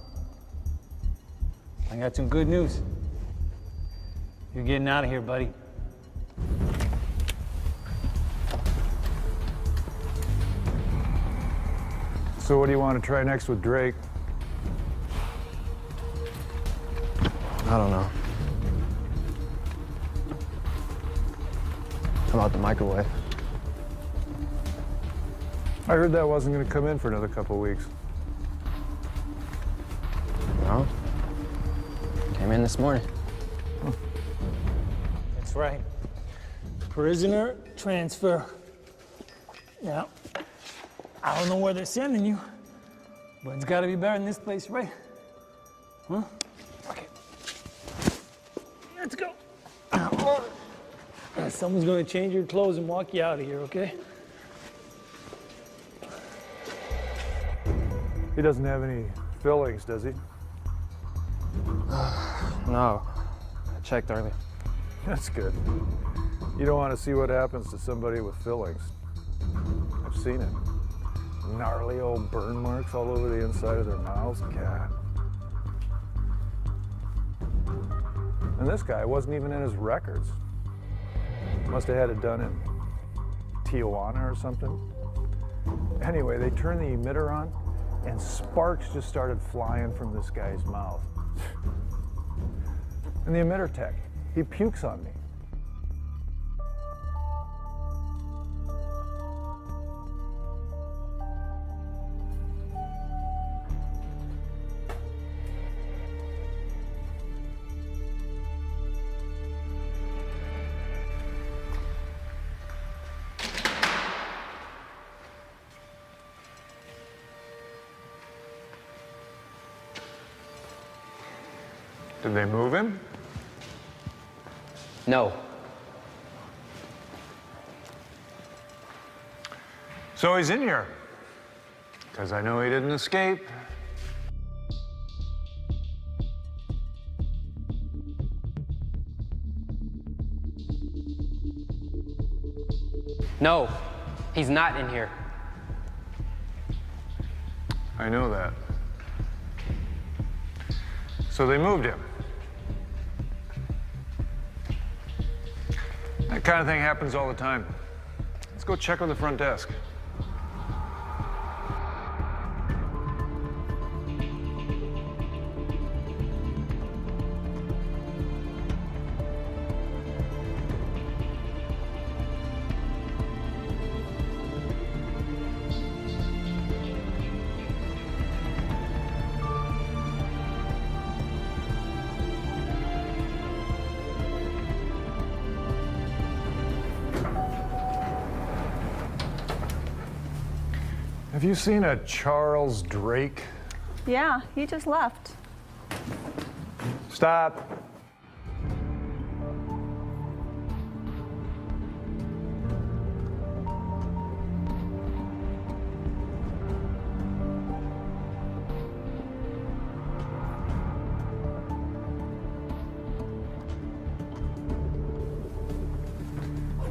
I got some good news. You're getting out of here, buddy. So what do you want to try next with Drake? I don't know. How about the microwave? I heard that wasn't going to come in for another couple weeks. No. Came in this morning. That's right. Prisoner transfer. Yeah. I don't know where they're sending you, but it's got to be better than this place, right? Huh? Okay. Let's go. Someone's going to change your clothes and walk you out of here, okay? He doesn't have any fillings, does he? No. I checked earlier. That's good. You don't want to see what happens to somebody with fillings. I've seen it. Gnarly old burn marks all over the inside of their mouths. God. And this guy wasn't even in his records. Must have had it done in Tijuana or something. Anyway, they turned the emitter on, and sparks just started flying from this guy's mouth. And the emitter tech, he pukes on me. Did they move him? No. So he's in here. Because I know he didn't escape. No, he's not in here. I know that. So they moved him. That kind of thing happens all the time. Let's go check on the front desk. Have you seen a Charles Drake? Yeah, he just left. Stop.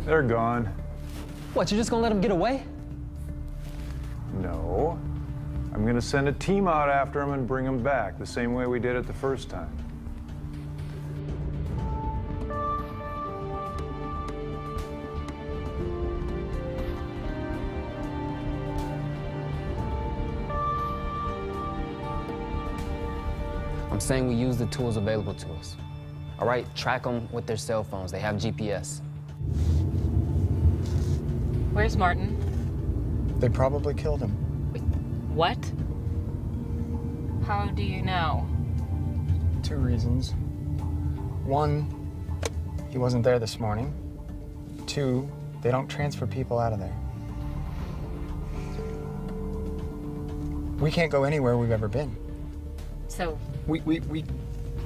They're gone. What, you're just gonna let him get away? No. I'm gonna send a team out after him and bring him back, the same way we did it the first time. I'm saying we use the tools available to us. All right, track them with their cell phones. They have GPS. Where's Martin? They probably killed him. What? How do you know? 2 reasons. 1, he wasn't there this morning. 2, they don't transfer people out of there. We can't go anywhere we've ever been. So?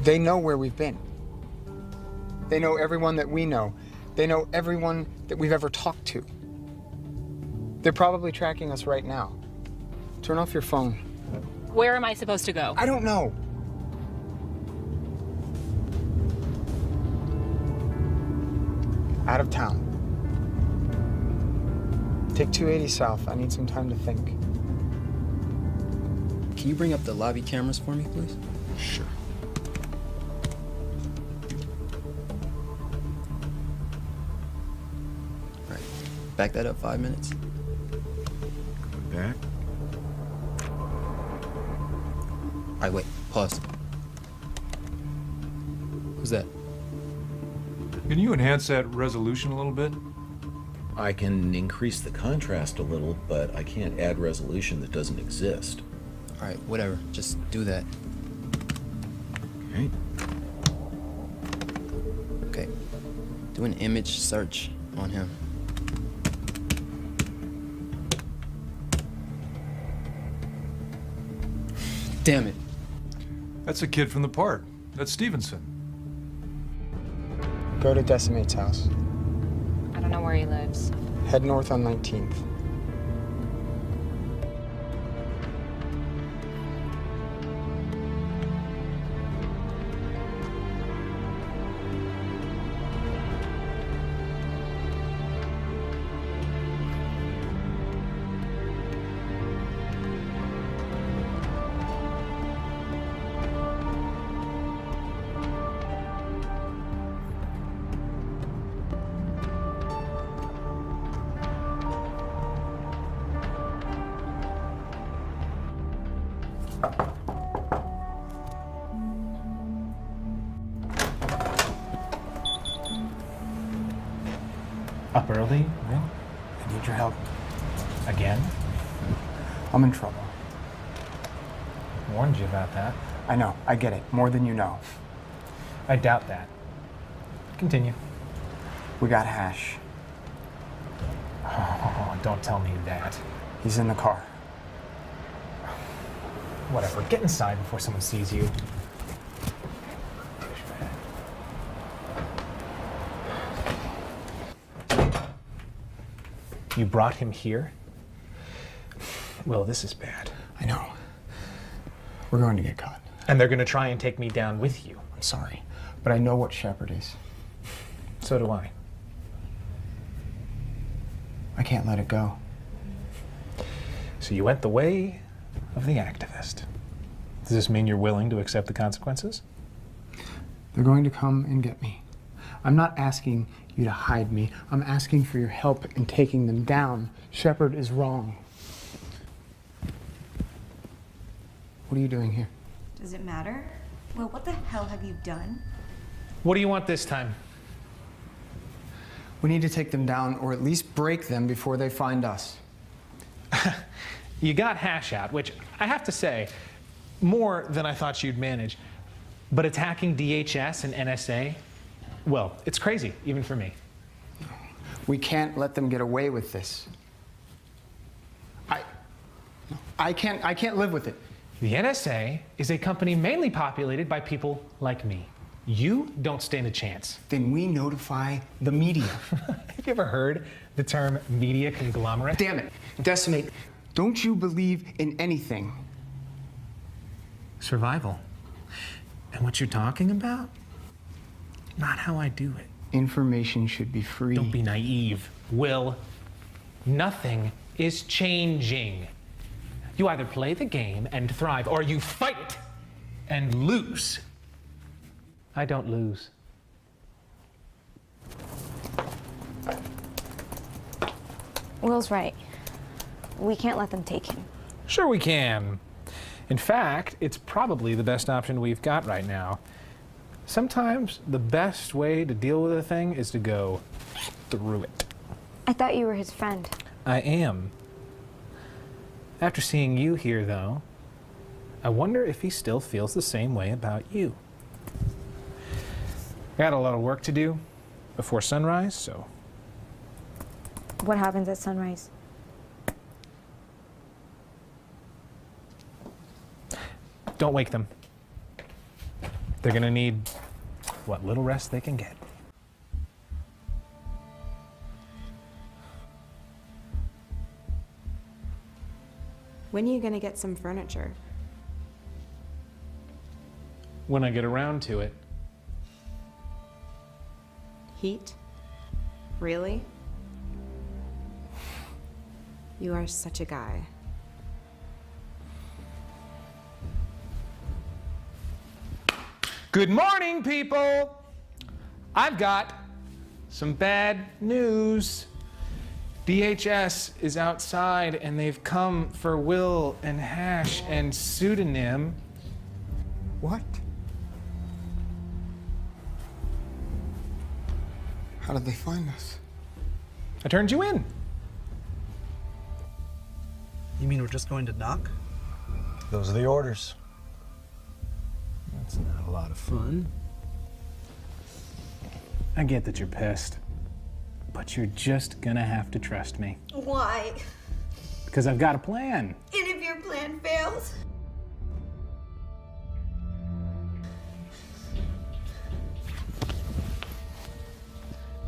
They know where we've been. They know everyone that we know. They know everyone that we've ever talked to. They're probably tracking us right now. Turn off your phone. Where am I supposed to go? I don't know. Out of town. Take 280 south. I need some time to think. Can you bring up the lobby cameras for me, please? Sure. All right. Back that up 5 minutes. Back. All right, wait, pause. Who's that? Can you enhance that resolution a little bit? I can increase the contrast a little, but I can't add resolution that doesn't exist. All right, whatever, just do that. Okay. Okay, do an image search on him. Damn it. That's a kid from the park. That's Stevenson. Go to Decimate's house. I don't know where he lives. Head north on 19th. Up early? Well, I need your help. Again? I'm in trouble. Warned you about that. I know, I get it. More than you know. I doubt that. Continue. We got Hash. Oh, don't tell me that. He's in the car. Whatever, get inside before someone sees you. You brought him here? Well, this is bad. I know. We're going to get caught. And they're going to try and take me down with you. I'm sorry, but I know what Shepard is. So do I. I can't let it go. So you went the way of the activist. Does this mean you're willing to accept the consequences? They're going to come and get me. I'm not asking you to hide me. I'm asking for your help in taking them down. Shepard is wrong. What are you doing here? Does it matter? Well, what the hell have you done? What do you want this time? We need to take them down, or at least break them before they find us. You got Hash out, which I have to say, more than I thought you'd manage. But attacking DHS and NSA, well, it's crazy, even for me. We can't let them get away with this. I can't live with it. The NSA is a company mainly populated by people like me. You don't stand a chance. Then we notify the media. Have you ever heard the term media conglomerate? Damn it. Decimate. Don't you believe in anything? Survival. And what you're talking about? Not how I do it. Information should be free. Don't be naive, Will. Nothing is changing. You either play the game and thrive, or you fight it and lose. I don't lose. Will's right. We can't let them take him. Sure we can. In fact, it's probably the best option we've got right now. Sometimes the best way to deal with a thing is to go through it. I thought you were his friend. I am. After seeing you here, though, I wonder if he still feels the same way about you. I got a lot of work to do before sunrise, so... What happens at sunrise? Don't wake them. They're gonna need what little rest they can get. When are you gonna get some furniture? When I get around to it. Heat? Really? You are such a guy. Good morning, people! I've got some bad news. DHS is outside and they've come for Will and Hash and Pseudonym. What? How did they find us? I turned you in. You mean we're just going to knock? Those are the orders. That's not a lot of fun. I get that you're pissed, but you're just gonna have to trust me. Why? Because I've got a plan. And if your plan fails?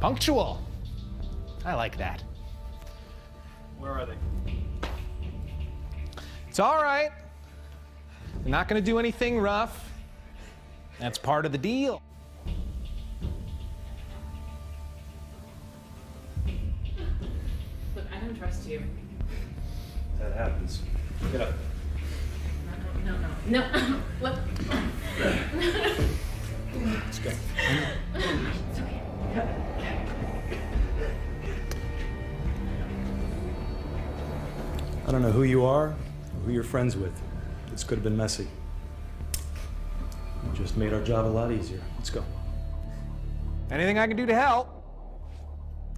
Punctual. I like that. Where are they? It's all right. They're not gonna do anything rough. That's part of the deal. Look, I don't trust you. That happens. Get up. No. Look. Let's go. It's okay. I don't know who you are or who you're friends with. This could have been messy. You just made our job a lot easier. Let's go. Anything I can do to help?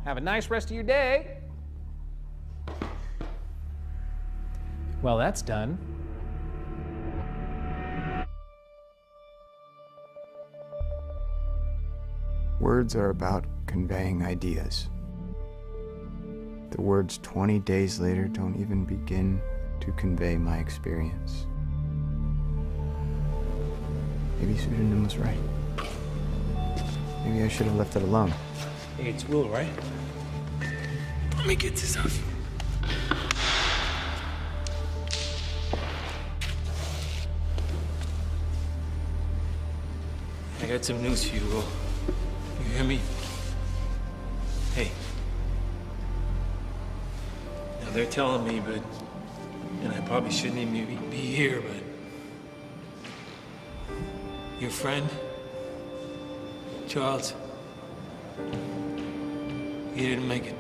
Have a nice rest of your day. Well, that's done. Words are about conveying ideas. The words 20 days later don't even begin to convey my experience. Maybe Pseudonym was right. Maybe I should have left it alone. Hey, it's Will, right? Let me get this off. I got some news for you, Will. You hear me? Hey. Now they're telling me, and I probably shouldn't even be here, but your friend, Charles, he didn't make it.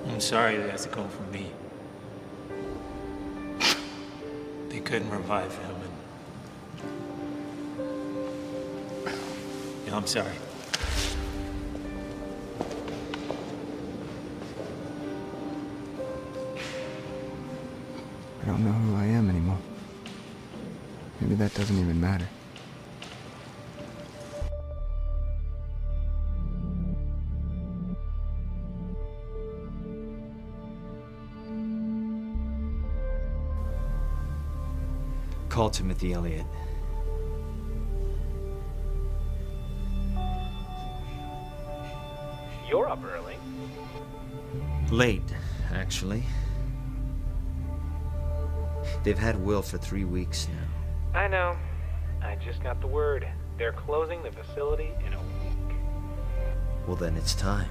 I'm sorry it has to come from me. They couldn't revive him, and I'm sorry. I don't know who I am anymore. Maybe that doesn't even matter. call Timothy Elliott. You're up early. Late, actually. They've had Will for 3 weeks now. I know. I just got the word. They're closing the facility in a week. Well, then it's time.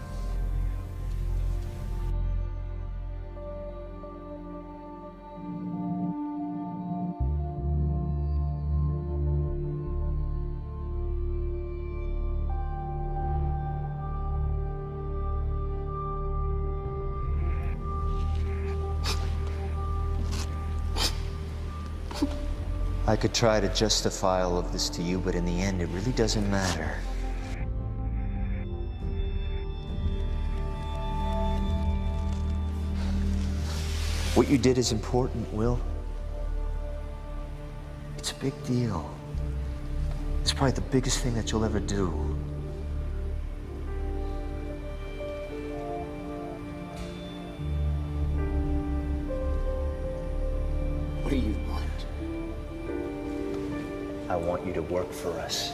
I could try to justify all of this to you, but in the end, it really doesn't matter. What you did is important, Will. It's a big deal. It's probably the biggest thing that you'll ever do. What do you want? I want you to work for us.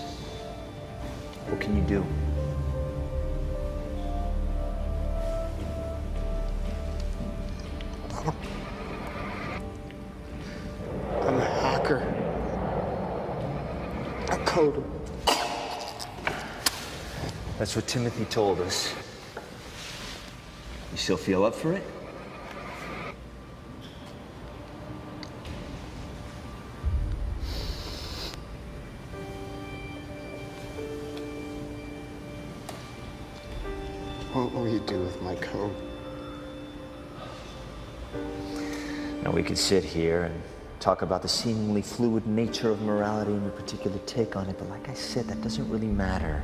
What can you do? I'm a hacker. A coder. That's what Timothy told us. You still feel up for it? What will you do with my code? Now, we could sit here and talk about the seemingly fluid nature of morality and your particular take on it, but like I said, that doesn't really matter.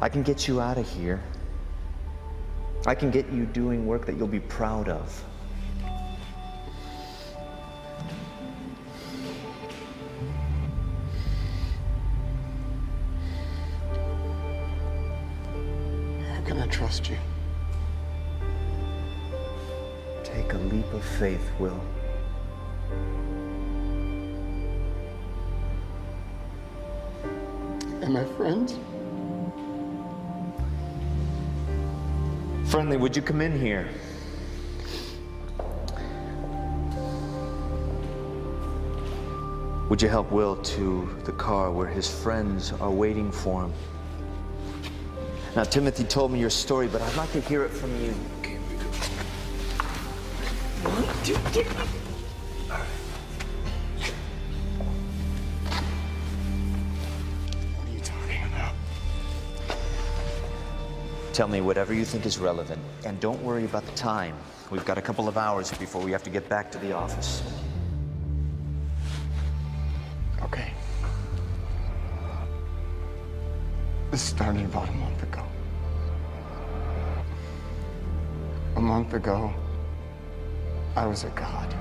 I can get you out of here. I can get you doing work that you'll be proud of. How can I trust you? Take a leap of faith, Will. Am I friends? Friendly, would you come in here? Would you help Will to the car where his friends are waiting for him? Now, Timothy told me your story, but I'd like to hear it from you. Okay, we go. 1, 2, 3. All right. What are you talking about? Tell me whatever you think is relevant, and don't worry about the time. We've got a couple of hours before we have to get back to the office. Okay. This started about a month ago. A month ago, I was a god.